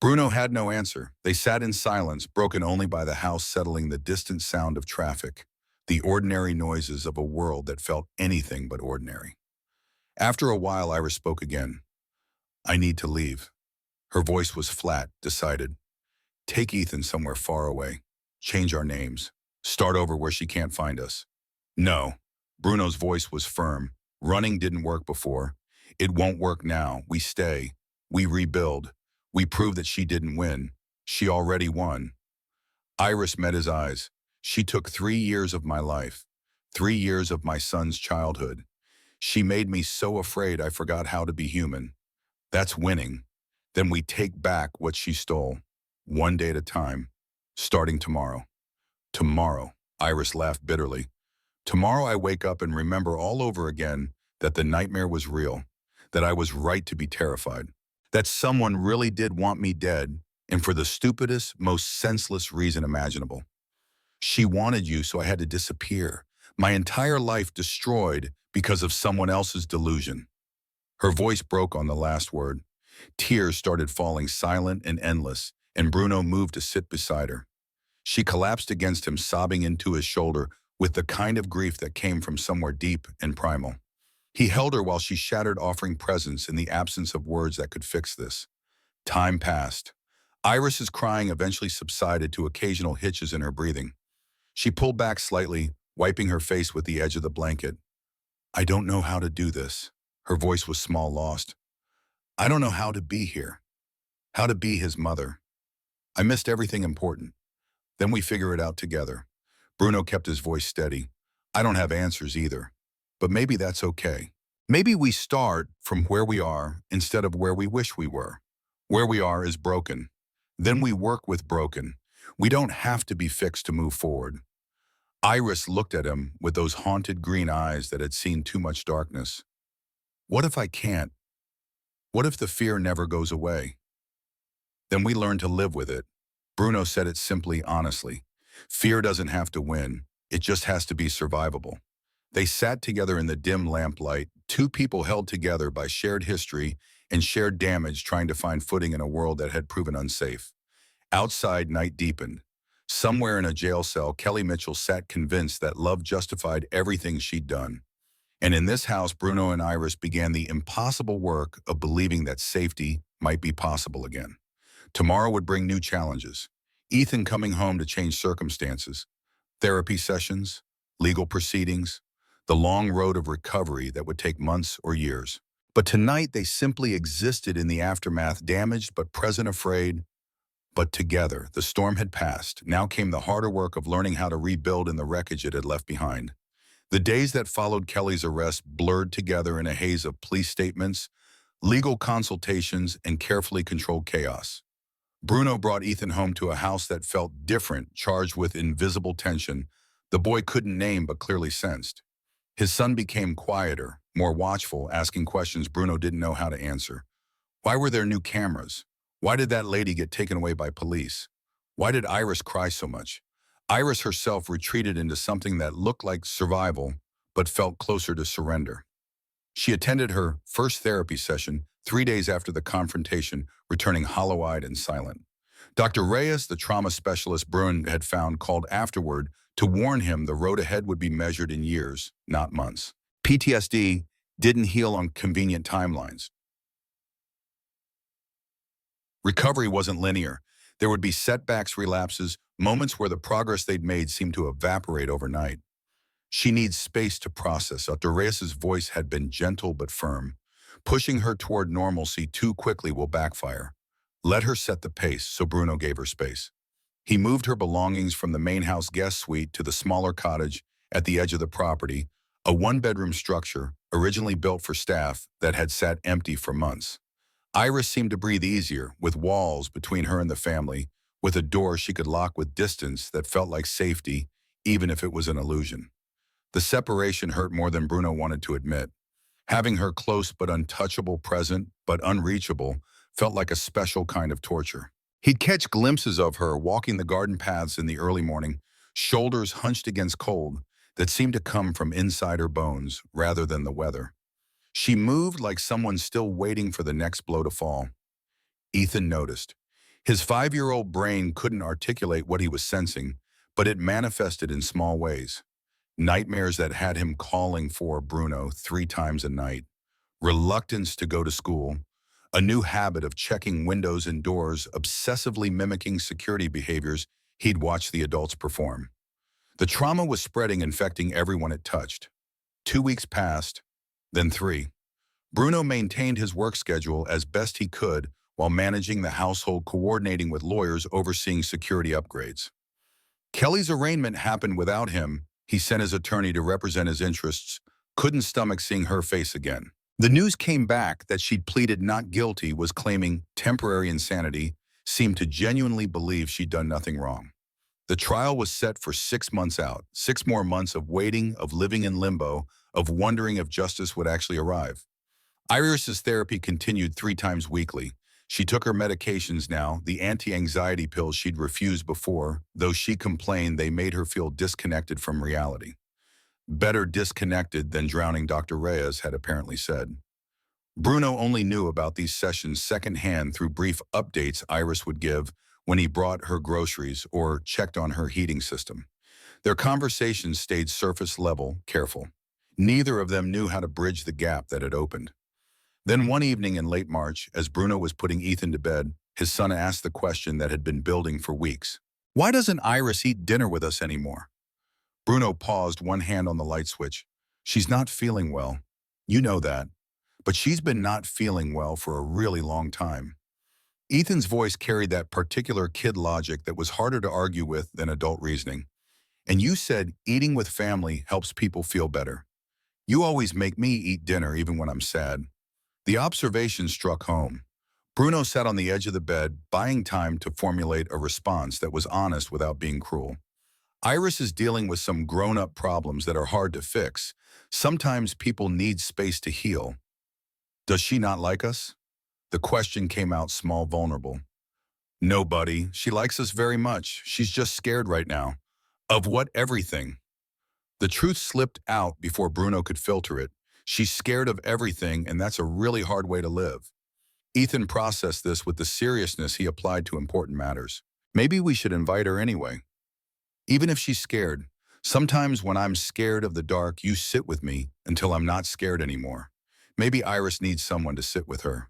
S1: Bruno had no answer. They sat in silence, broken only by the house settling the distant sound of traffic, the ordinary noises of a world that felt anything but ordinary. After a while, Iris spoke again. I need to leave. Her voice was flat, decided. Take Ethan somewhere far away. Change our names. Start over where she can't find us. No. Bruno's voice was firm. Running didn't work before. It won't work now. We stay. We rebuild. We prove that she didn't win. She already won. Iris met his eyes. She took 3 years of my life. 3 years of my son's childhood. She made me so afraid I forgot how to be human. That's winning. Then we take back what she stole. One day at a time. Starting tomorrow. Tomorrow. Iris laughed bitterly. Tomorrow I wake up and remember all over again that the nightmare was real. That I was right to be terrified. That someone really did want me dead, and for the stupidest, most senseless reason imaginable. She wanted you, so I had to disappear. My entire life destroyed because of someone else's delusion. Her voice broke on the last word. Tears started falling silent and endless, and Bruno moved to sit beside her. She collapsed against him, sobbing into his shoulder with the kind of grief that came from somewhere deep and primal. He held her while she shattered, offering presence in the absence of words that could fix this. Time passed. Iris's crying eventually subsided to occasional hitches in her breathing. She pulled back slightly, wiping her face with the edge of the blanket. I don't know how to do this. Her voice was small, lost. I don't know how to be here. How to be his mother. I missed everything important. Then we figure it out together. Bruno kept his voice steady. I don't have answers either. But maybe that's okay. Maybe we start from where we are instead of where we wish we were. Where we are is broken. Then we work with broken. We don't have to be fixed to move forward. Iris looked at him with those haunted green eyes that had seen too much darkness. What if I can't? What if the fear never goes away? Then we learn to live with it. Bruno said it simply, honestly. Fear doesn't have to win. It just has to be survivable. They sat together in the dim lamplight, two people held together by shared history and shared damage, trying to find footing in a world that had proven unsafe. Outside, night deepened. Somewhere in a jail cell, Kelly Mitchell sat convinced that love justified everything she'd done. And in this house, Bruno and Iris began the impossible work of believing that safety might be possible again. Tomorrow would bring new challenges. Ethan coming home to change circumstances. Therapy sessions, legal proceedings, the long road of recovery that would take months or years. But tonight they simply existed in the aftermath, damaged but present, afraid. But together, the storm had passed. Now came the harder work of learning how to rebuild in the wreckage it had left behind. The days that followed Kelly's arrest blurred together in a haze of police statements, legal consultations, and carefully controlled chaos. Bruno brought Ethan home to a house that felt different, charged with invisible tension the boy couldn't name but clearly sensed. His son became quieter, more watchful, asking questions Bruno didn't know how to answer. Why were there new cameras? Why did that lady get taken away by police? Why did Iris cry so much? Iris herself retreated into something that looked like survival, but felt closer to surrender. She attended her first therapy session 3 days after the confrontation, returning hollow-eyed and silent. Dr. Reyes, the trauma specialist Bruno had found, called afterward to warn him the road ahead would be measured in years, not months. PTSD didn't heal on convenient timelines. Recovery wasn't linear. There would be setbacks, relapses, moments where the progress they'd made seemed to evaporate overnight. She needs space to process. Dr. Reyes's voice had been gentle but firm. Pushing her toward normalcy too quickly will backfire. Let her set the pace, so Bruno gave her space. He moved her belongings from the main house guest suite to the smaller cottage at the edge of the property, a one-bedroom structure originally built for staff that had sat empty for months. Iris seemed to breathe easier, with walls between her and the family, with a door she could lock with distance that felt like safety, even if it was an illusion. The separation hurt more than Bruno wanted to admit. Having her close but untouchable, present but unreachable, felt like a special kind of torture. He'd catch glimpses of her walking the garden paths in the early morning, shoulders hunched against cold that seemed to come from inside her bones rather than the weather. She moved like someone still waiting for the next blow to fall. Ethan noticed. His 5-year-old brain couldn't articulate what he was sensing, but it manifested in small ways. Nightmares that had him calling for Bruno 3 times a night, reluctance to go to school, a new habit of checking windows and doors, obsessively mimicking security behaviors he'd watched the adults perform. The trauma was spreading, infecting everyone it touched. 2 weeks passed, then 3. Bruno maintained his work schedule as best he could while managing the household, coordinating with lawyers overseeing security upgrades. Kelly's arraignment happened without him. He sent his attorney to represent his interests, couldn't stomach seeing her face again. The news came back that she'd pleaded not guilty, was claiming temporary insanity, seemed to genuinely believe she'd done nothing wrong. The trial was set for 6 months out, 6 more months of waiting, of living in limbo, of wondering if justice would actually arrive. Iris's therapy continued 3 times weekly. She took her medications now, the anti-anxiety pills she'd refused before, though she complained they made her feel disconnected from reality. Better disconnected than drowning, Dr. Reyes had apparently said. Bruno only knew about these sessions secondhand through brief updates Iris would give when he brought her groceries or checked on her heating system. Their conversations stayed surface level, careful. Neither of them knew how to bridge the gap that had opened. Then one evening in late March, as Bruno was putting Ethan to bed, his son asked the question that had been building for weeks. "Why doesn't Iris eat dinner with us anymore?" Bruno paused, one hand on the light switch. "She's not feeling well. You know that. But she's been not feeling well for a really long time." Ethan's voice carried that particular kid logic that was harder to argue with than adult reasoning. "And you said eating with family helps people feel better. You always make me eat dinner even when I'm sad." The observation struck home. Bruno sat on the edge of the bed, buying time to formulate a response that was honest without being cruel. "Iris is dealing with some grown-up problems that are hard to fix. Sometimes people need space to heal. Does she not like us?" The question came out small, vulnerable. "No, buddy. She likes us very much. She's just scared right now." "Of what? Everything?" The truth slipped out before Bruno could filter it. "She's scared of everything, and that's a really hard way to live." Ethan processed this with the seriousness he applied to important matters. "Maybe we should invite her anyway. Even if she's scared. Sometimes when I'm scared of the dark, you sit with me until I'm not scared anymore. Maybe Iris needs someone to sit with her."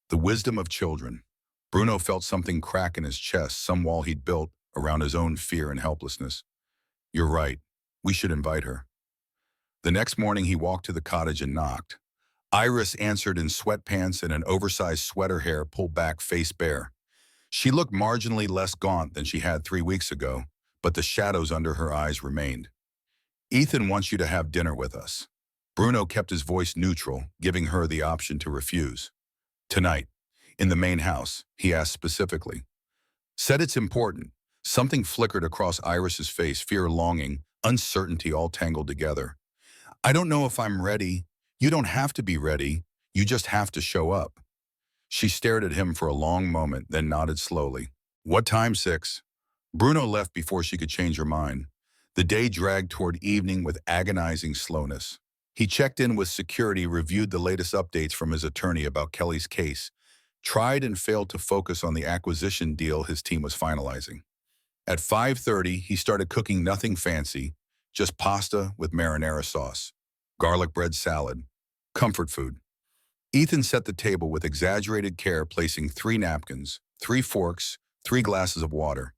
S1: The wisdom of children. Bruno felt something crack in his chest, some wall he'd built around his own fear and helplessness. "You're right. We should invite her." The next morning, he walked to the cottage and knocked. Iris answered in sweatpants and an oversized sweater, hair pulled back, face bare. She looked marginally less gaunt than she had 3 weeks ago, but the shadows under her eyes remained. "Ethan wants you to have dinner with us." Bruno kept his voice neutral, giving her the option to refuse. "Tonight, in the main house," he asked specifically. Said it's important. Something flickered across Iris's face, fear, longing, uncertainty all tangled together. "I don't know if I'm ready." "You don't have to be ready. You just have to show up." She stared at him for a long moment, then nodded slowly. "What time, 6?" Bruno left before she could change her mind. The day dragged toward evening with agonizing slowness. He checked in with security, reviewed the latest updates from his attorney about Kelly's case, tried and failed to focus on the acquisition deal his team was finalizing. At 5:30, he started cooking nothing fancy, just pasta with marinara sauce, garlic bread salad, comfort food. Ethan set the table with exaggerated care, placing 3 napkins, 3 forks, 3 glasses of water.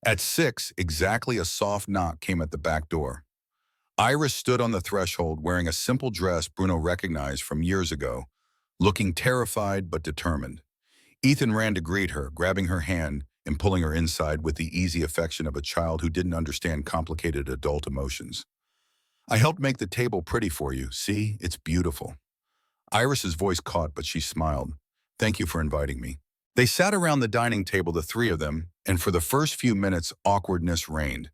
S1: At 6, exactly, a soft knock came at the back door. Iris stood on the threshold wearing a simple dress Bruno recognized from years ago, looking terrified but determined. Ethan ran to greet her, grabbing her hand and pulling her inside with the easy affection of a child who didn't understand complicated adult emotions. "I helped make the table pretty for you. See, it's beautiful." Iris's voice caught, but she smiled. "Thank you for inviting me." They sat around the dining table, the 3 of them, and for the first few minutes, awkwardness reigned.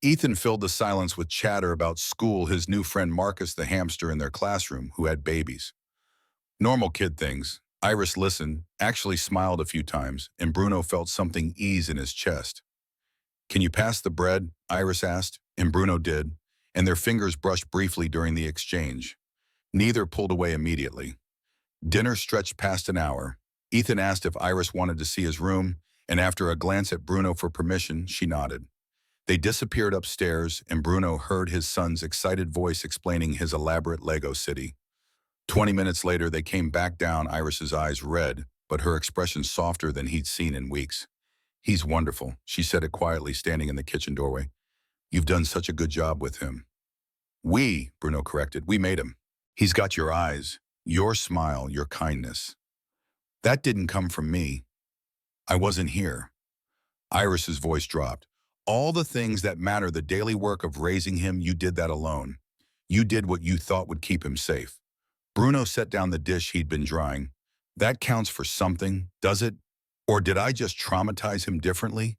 S1: Ethan filled the silence with chatter about school, his new friend Marcus the hamster in their classroom who had babies. Normal kid things. Iris listened, actually smiled a few times, and Bruno felt something ease in his chest. Can you pass the bread? Iris asked, and Bruno did, and their fingers brushed briefly during the exchange. Neither pulled away immediately. Dinner stretched past an hour. Ethan asked if Iris wanted to see his room, and after a glance at Bruno for permission, she nodded. They disappeared upstairs, and Bruno heard his son's excited voice explaining his elaborate Lego city. 20 minutes later, they came back down, Iris's eyes red, but her expression softer than he'd seen in weeks. He's wonderful, she said it quietly, standing in the kitchen doorway. You've done such a good job with him. Bruno corrected, we made him. He's got your eyes, your smile, your kindness. That didn't come from me. I wasn't here. Iris's voice dropped. All the things that matter, the daily work of raising him, you did that alone. You did what you thought would keep him safe. Bruno set down the dish he'd been drying. That counts for something, does it? Or did I just traumatize him differently?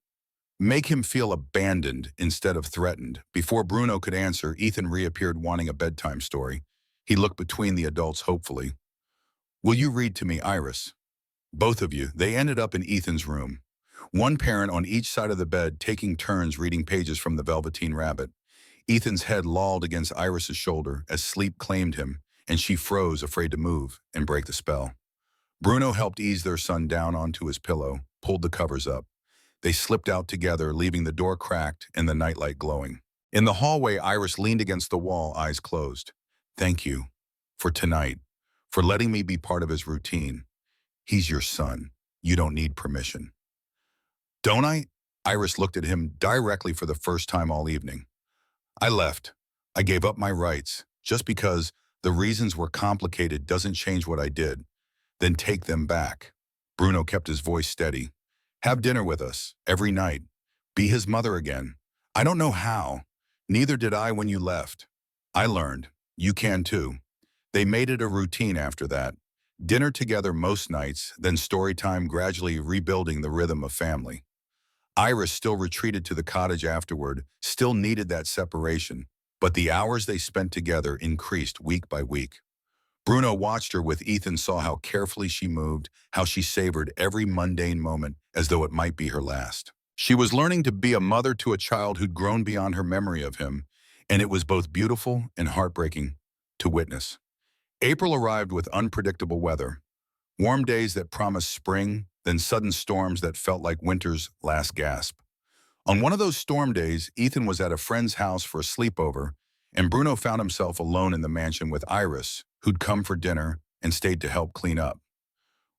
S1: Make him feel abandoned instead of threatened. Before Bruno could answer, Ethan reappeared wanting a bedtime story. He looked between the adults hopefully. Will you read to me, Iris? Both of you. They ended up in Ethan's room. One parent on each side of the bed taking turns reading pages from the Velveteen Rabbit. Ethan's head lolled against Iris's shoulder as sleep claimed him, and she froze, afraid to move and break the spell. Bruno helped ease their son down onto his pillow, pulled the covers up. They slipped out together, leaving the door cracked and the nightlight glowing. In the hallway, Iris leaned against the wall, eyes closed. Thank you for tonight, for letting me be part of his routine. He's your son. You don't need permission. Don't I? Iris looked at him directly for the first time all evening. I left. I gave up my rights. Just because the reasons were complicated doesn't change what I did. Then take them back. Bruno kept his voice steady. Have dinner with us, every night. Be his mother again. I don't know how. Neither did I when you left. I learned. You can too. They made it a routine after that. Dinner together most nights, then story time, gradually rebuilding the rhythm of family. Iris still retreated to the cottage afterward, still needed that separation, but the hours they spent together increased week by week. Bruno watched her with Ethan, saw how carefully she moved, how she savored every mundane moment as though it might be her last. She was learning to be a mother to a child who'd grown beyond her memory of him, and it was both beautiful and heartbreaking to witness. April arrived with unpredictable weather. Warm days that promised spring, then sudden storms that felt like winter's last gasp. On one of those storm days, Ethan was at a friend's house for a sleepover, and Bruno found himself alone in the mansion with Iris, who'd come for dinner and stayed to help clean up.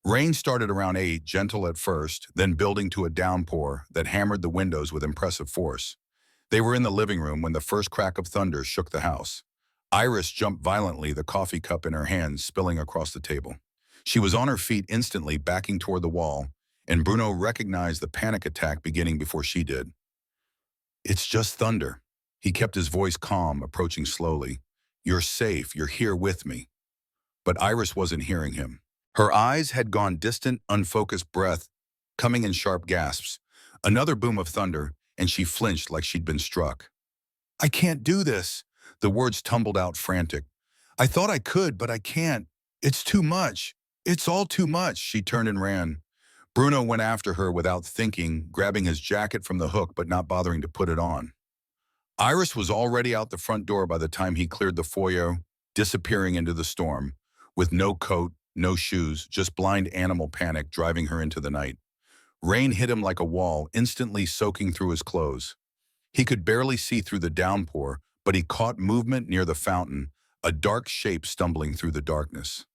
S1: Rain started around 8, gentle at first, then building to a downpour that hammered the windows with impressive force. They were in the living room when the first crack of thunder shook the house. Iris jumped violently, the coffee cup in her hand spilling across the table. She was on her feet instantly, backing toward the wall, and Bruno recognized the panic attack beginning before she did. It's just thunder. He kept his voice calm, approaching slowly. You're safe, you're here with me. But Iris wasn't hearing him. Her eyes had gone distant, unfocused, breath coming in sharp gasps. Another boom of thunder, and she flinched like she'd been struck. I can't do this. The words tumbled out frantic. I thought I could, but I can't. It's too much. It's all too much. She turned and ran. Bruno went after her without thinking, grabbing his jacket from the hook but not bothering to put it on. Iris was already out the front door by the time he cleared the foyer, disappearing into the storm, with no coat, no shoes, just blind animal panic driving her into the night. Rain hit him like a wall, instantly soaking through his clothes. He could barely see through the downpour, but he caught movement near the fountain, a dark shape stumbling through the darkness.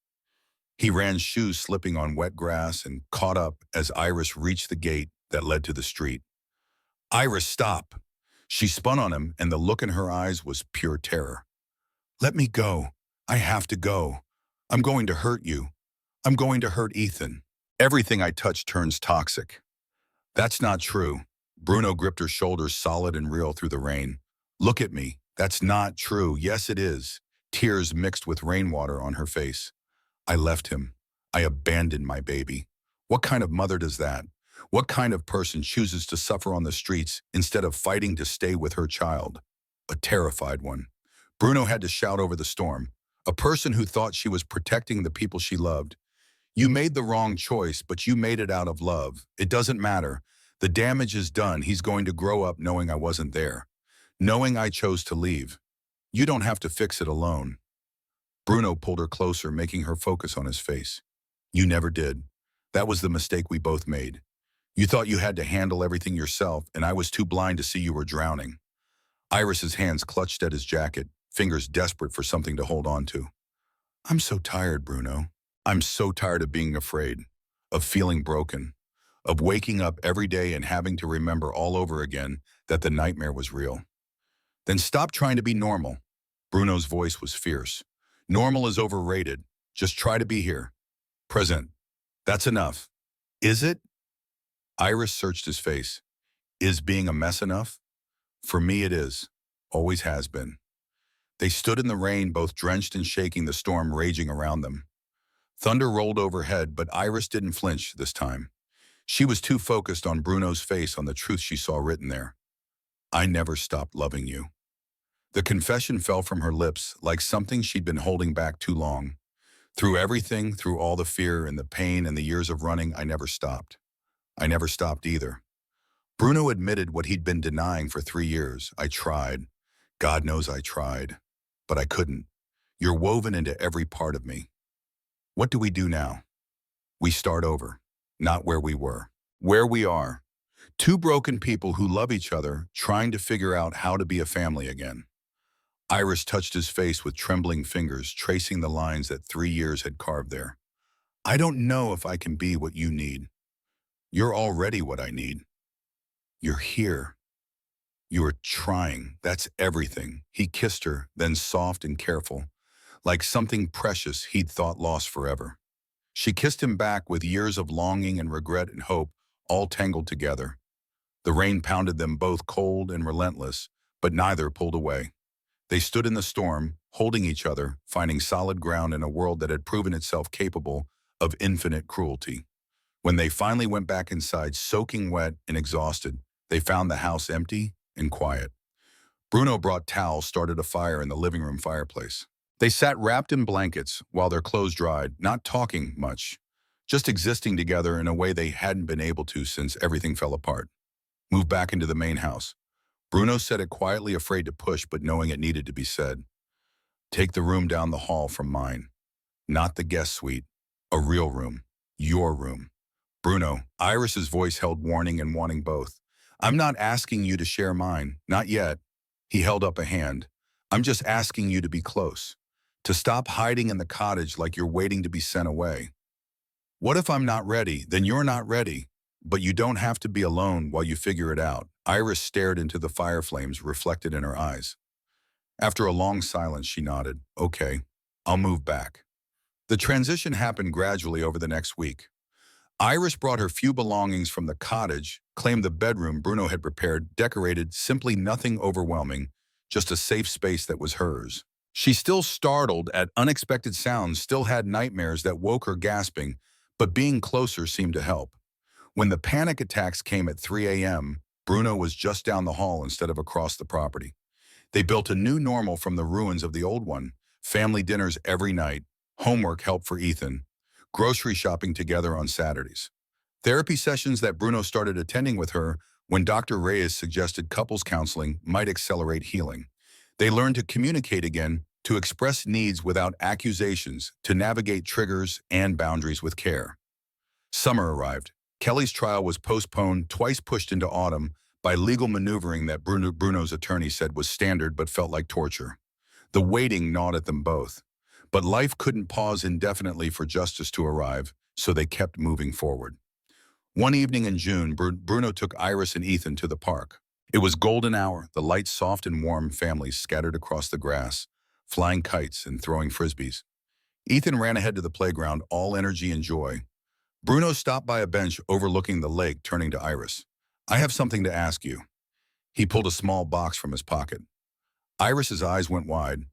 S1: He ran, shoes slipping on wet grass, and caught up as Iris reached the gate that led to the street. Iris, stop! She spun on him, and the look in her eyes was pure terror. Let me go. I have to go. I'm going to hurt you. I'm going to hurt Ethan. Everything I touch turns toxic. That's not true. Bruno gripped her shoulders, solid and real through the rain. Look at me. That's not true. Yes, it is. Tears mixed with rainwater on her face. I left him. I abandoned my baby. What kind of mother does that? What kind of person chooses to suffer on the streets instead of fighting to stay with her child? A terrified one. Bruno had to shout over the storm. A person who thought she was protecting the people she loved. You made the wrong choice, but you made it out of love. It doesn't matter. The damage is done. He's going to grow up knowing I wasn't there, knowing I chose to leave. You don't have to fix it alone." Bruno pulled her closer, making her focus on his face. "You never did. That was the mistake we both made. You thought you had to handle everything yourself, and I was too blind to see you were drowning." Iris's hands clutched at his jacket, fingers desperate for something to hold on to. "I'm so tired, Bruno. I'm so tired of being afraid, of feeling broken, of waking up every day and having to remember all over again that the nightmare was real." "Then stop trying to be normal." Bruno's voice was fierce. "Normal is overrated. Just try to be here. Present. That's enough." "Is it?" Iris searched his face. "Is being a mess enough? For me it is. Always has been." They stood in the rain, both drenched and shaking, the storm raging around them. Thunder rolled overhead, but Iris didn't flinch this time. She was too focused on Bruno's face, on the truth she saw written there. "I never stopped loving you." The confession fell from her lips like something she'd been holding back too long. "Through everything, through all the fear and the pain and the years of running, I never stopped. I never stopped either." Bruno admitted what he'd been denying for 3 years. "I tried. God knows I tried. But I couldn't. You're woven into every part of me." "What do we do now?" "We start over. Not where we were. Where we are. Two broken people who love each other, trying to figure out how to be a family again." Iris touched his face with trembling fingers, tracing the lines that 3 years had carved there. "I don't know if I can be what you need. You're already what I need. You're here. You're trying. That's everything." He kissed her, then soft and careful, like something precious he'd thought lost forever. She kissed him back with years of longing and regret and hope, all tangled together. The rain pounded them both, cold and relentless, but neither pulled away. They stood in the storm, holding each other, finding solid ground in a world that had proven itself capable of infinite cruelty. When they finally went back inside, soaking wet and exhausted, they found the house empty and quiet. Bruno brought towels, started a fire in the living room fireplace. They sat wrapped in blankets while their clothes dried, not talking much, just existing together in a way they hadn't been able to since everything fell apart. "Move back into the main house." Bruno said it quietly, afraid to push, but knowing it needed to be said. "Take the room down the hall from mine. Not the guest suite. A real room. Your room." "Bruno," Iris's voice held warning and wanting both. "I'm not asking you to share mine. Not yet." He held up a hand. "I'm just asking you to be close. To stop hiding in the cottage like you're waiting to be sent away. What if I'm not ready? Then you're not ready. But you don't have to be alone while you figure it out." Iris stared into the fire flames reflected in her eyes. After a long silence, she nodded. "Okay, I'll move back." The transition happened gradually over the next week. Iris brought her few belongings from the cottage, claimed the bedroom Bruno had prepared, decorated, simply nothing overwhelming, just a safe space that was hers. She still startled at unexpected sounds, still had nightmares that woke her gasping, but being closer seemed to help. When the panic attacks came at 3 a.m., Bruno was just down the hall instead of across the property. They built a new normal from the ruins of the old one. Family dinners every night, homework help for Ethan, grocery shopping together on Saturdays. Therapy sessions that Bruno started attending with her when Dr. Reyes suggested couples counseling might accelerate healing. They learned to communicate again, to express needs without accusations, to navigate triggers and boundaries with care. Summer arrived. Kelly's trial was postponed, twice pushed into autumn, by legal maneuvering that Bruno's attorney said was standard but felt like torture. The waiting gnawed at them both. But life couldn't pause indefinitely for justice to arrive, so they kept moving forward. One evening in June, Bruno took Iris and Ethan to the park. It was golden hour, the lights soft and warm, families scattered across the grass, flying kites and throwing frisbees. Ethan ran ahead to the playground, all energy and joy. Bruno stopped by a bench overlooking the lake, turning to Iris. "I have something to ask you." He pulled a small box from his pocket. Iris's eyes went wide.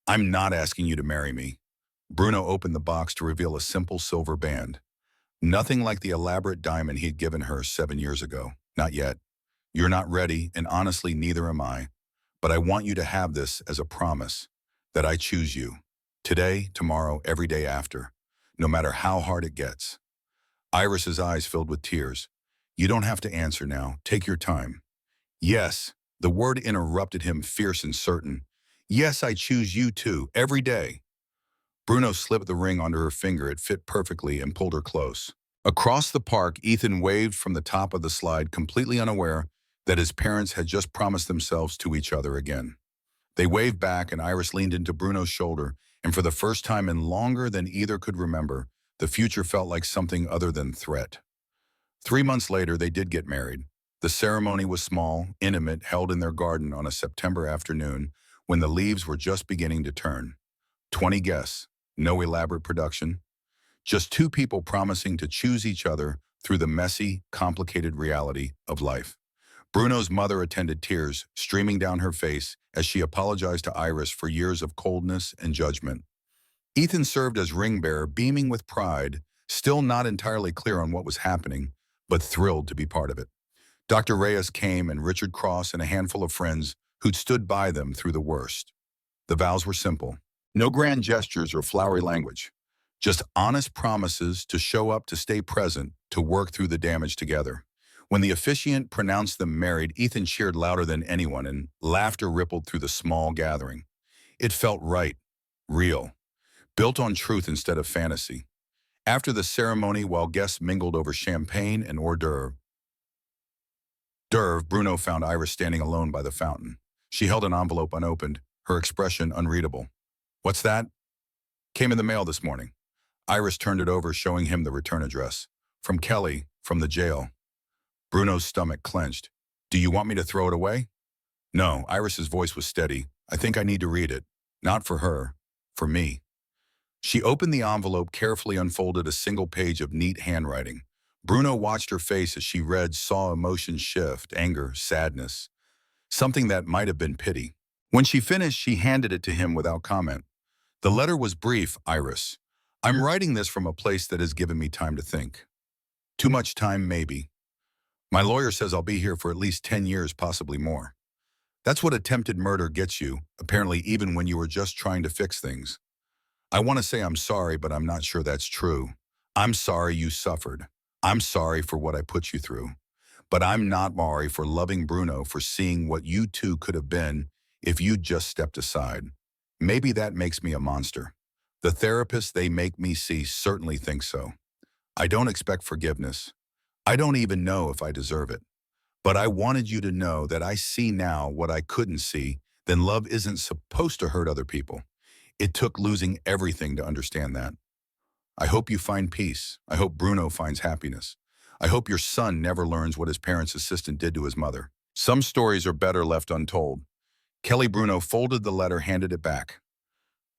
S1: "I'm not asking you to marry me." Bruno opened the box to reveal a simple silver band. Nothing like the elaborate diamond he'd given her 7 years ago. "Not yet. You're not ready, and honestly, neither am I. But I want you to have this as a promise that I choose you. Today, tomorrow, every day after. no matter how hard it gets. Iris's eyes filled with tears. You don't have to answer now. Take your time. Yes, the word interrupted him, fierce and certain. Yes, I choose you too, every day. Bruno slipped the ring onto her finger. It fit perfectly and pulled her close. Across the park, Ethan waved from the top of the slide, completely unaware that his parents had just promised themselves to each other again. They waved back, and Iris leaned into Bruno's shoulder, and for the first time in longer than either could remember, the future felt like something other than threat. 3 months later, they did get married. The ceremony was small, intimate, held in their garden on a September afternoon when the leaves were just beginning to turn. 20 guests, no elaborate production, just two people promising to choose each other through the messy, complicated reality of life. Bruno's mother attended, tears streaming down her face as she apologized to Iris for years of coldness and judgment. Ethan served as ring bearer, beaming with pride, still not entirely clear on what was happening, but thrilled to be part of it. Dr. Reyes came, and Richard Cross and a handful of friends who'd stood by them through the worst. The vows were simple. No grand gestures or flowery language. Just honest promises to show up, to stay present, to work through the damage together. When the officiant pronounced them married, Ethan cheered louder than anyone, and laughter rippled through the small gathering. It felt right, real, built on truth instead of fantasy. After the ceremony, while guests mingled over champagne and hors d'oeuvres, Bruno found Iris standing alone by the fountain. She held an envelope unopened, her expression unreadable. What's that? Came in the mail this morning. Iris turned it over, showing him the return address. From Kelly, from the jail. Bruno's stomach clenched. Do you want me to throw it away? No, Iris's voice was steady. I think I need to read it. Not for her, for me. She opened the envelope, carefully unfolded a single page of neat handwriting. Bruno watched her face as she read, saw emotion shift, anger, sadness, something that might have been pity. When she finished, she handed it to him without comment. The letter was brief, Iris. I'm writing this from a place that has given me time to think. Too much time, maybe. My lawyer says I'll be here for at least 10 years, possibly more. That's what attempted murder gets you, apparently, even when you were just trying to fix things. I want to say I'm sorry, but I'm not sure that's true. I'm sorry you suffered. I'm sorry for what I put you through. But I'm not sorry for loving Bruno, for seeing what you two could have been if you'd just stepped aside. Maybe that makes me a monster. The therapist they make me see certainly thinks so. I don't expect forgiveness. I don't even know if I deserve it. But I wanted you to know that I see now what I couldn't see. Then love isn't supposed to hurt other people. It took losing everything to understand that. I hope you find peace. I hope Bruno finds happiness. I hope your son never learns what his parents' assistant did to his mother. Some stories are better left untold. Kelly. Bruno folded the letter, handed it back.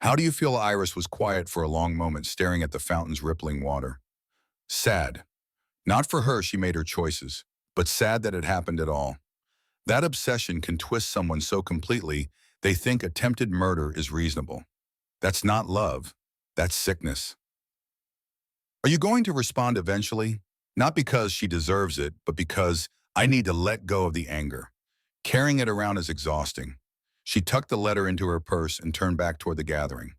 S1: How do you feel? Iris was quiet for a long moment, staring at the fountain's rippling water. Sad. Not for her, she made her choices, but sad that it happened at all. That obsession can twist someone so completely they think attempted murder is reasonable. That's not love. That's sickness. Are you going to respond eventually? Not because she deserves it, but because I need to let go of the anger. Carrying it around is exhausting. She tucked the letter into her purse and turned back toward the gathering.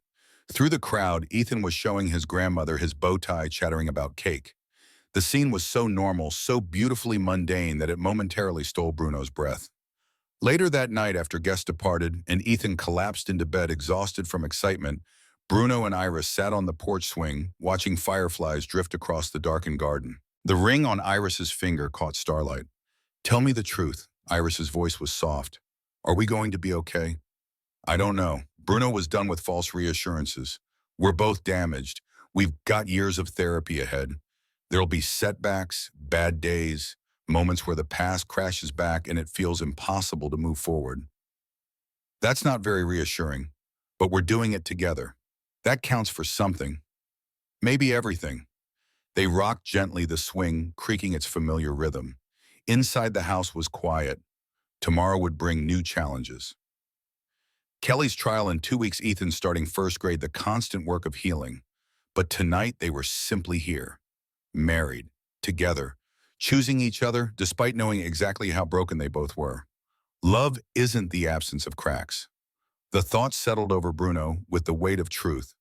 S1: Through the crowd, Ethan was showing his grandmother his bow tie, chattering about cake. The scene was so normal, so beautifully mundane that it momentarily stole Bruno's breath. Later that night, after guests departed and Ethan collapsed into bed exhausted from excitement, Bruno and Iris sat on the porch swing, watching fireflies drift across the darkened garden. The ring on Iris's finger caught starlight. Tell me the truth. Iris's voice was soft. Are we going to be okay? I don't know. Bruno was done with false reassurances. We're both damaged. We've got years of therapy ahead. There'll be setbacks, bad days, moments where the past crashes back and it feels impossible to move forward. That's not very reassuring, but we're doing it together. That counts for something. Maybe everything. They rocked gently, the swing creaking its familiar rhythm. Inside, the house was quiet. Tomorrow would bring new challenges. Kelly's trial in 2 weeks, Ethan starting first grade, the constant work of healing. But tonight they were simply here. Married, together, choosing each other despite knowing exactly how broken they both were. Love isn't the absence of cracks. The thought settled over Bruno with the weight of truth.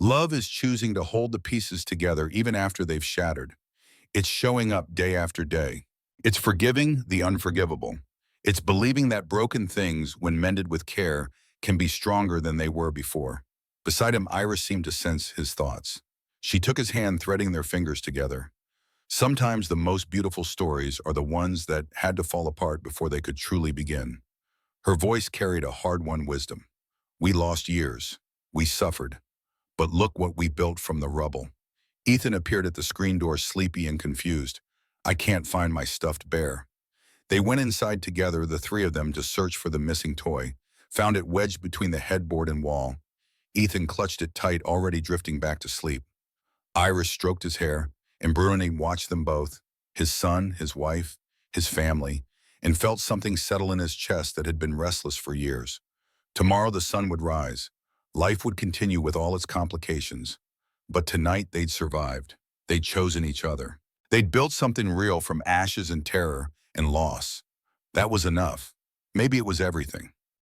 S1: Love is choosing to hold the pieces together even after they've shattered. It's showing up day after day. It's forgiving the unforgivable. It's believing that broken things, when mended with care, can be stronger than they were before. Beside him, Iris seemed to sense his thoughts. She took his hand, threading their fingers together. Sometimes the most beautiful stories are the ones that had to fall apart before they could truly begin. Her voice carried a hard-won wisdom. We lost years. We suffered. But look what we built from the rubble. Ethan appeared at the screen door, sleepy and confused. I can't find my stuffed bear. They went inside together, the three of them, to search for the missing toy, found it wedged between the headboard and wall. Ethan clutched it tight, already drifting back to sleep. Iris stroked his hair, and Bruni watched them both, his son, his wife, his family, and felt something settle in his chest that had been restless for years. Tomorrow the sun would rise. Life would continue with all its complications. But tonight they'd survived. They'd chosen each other. They'd built something real from ashes and terror and loss. That was enough. Maybe it was everything.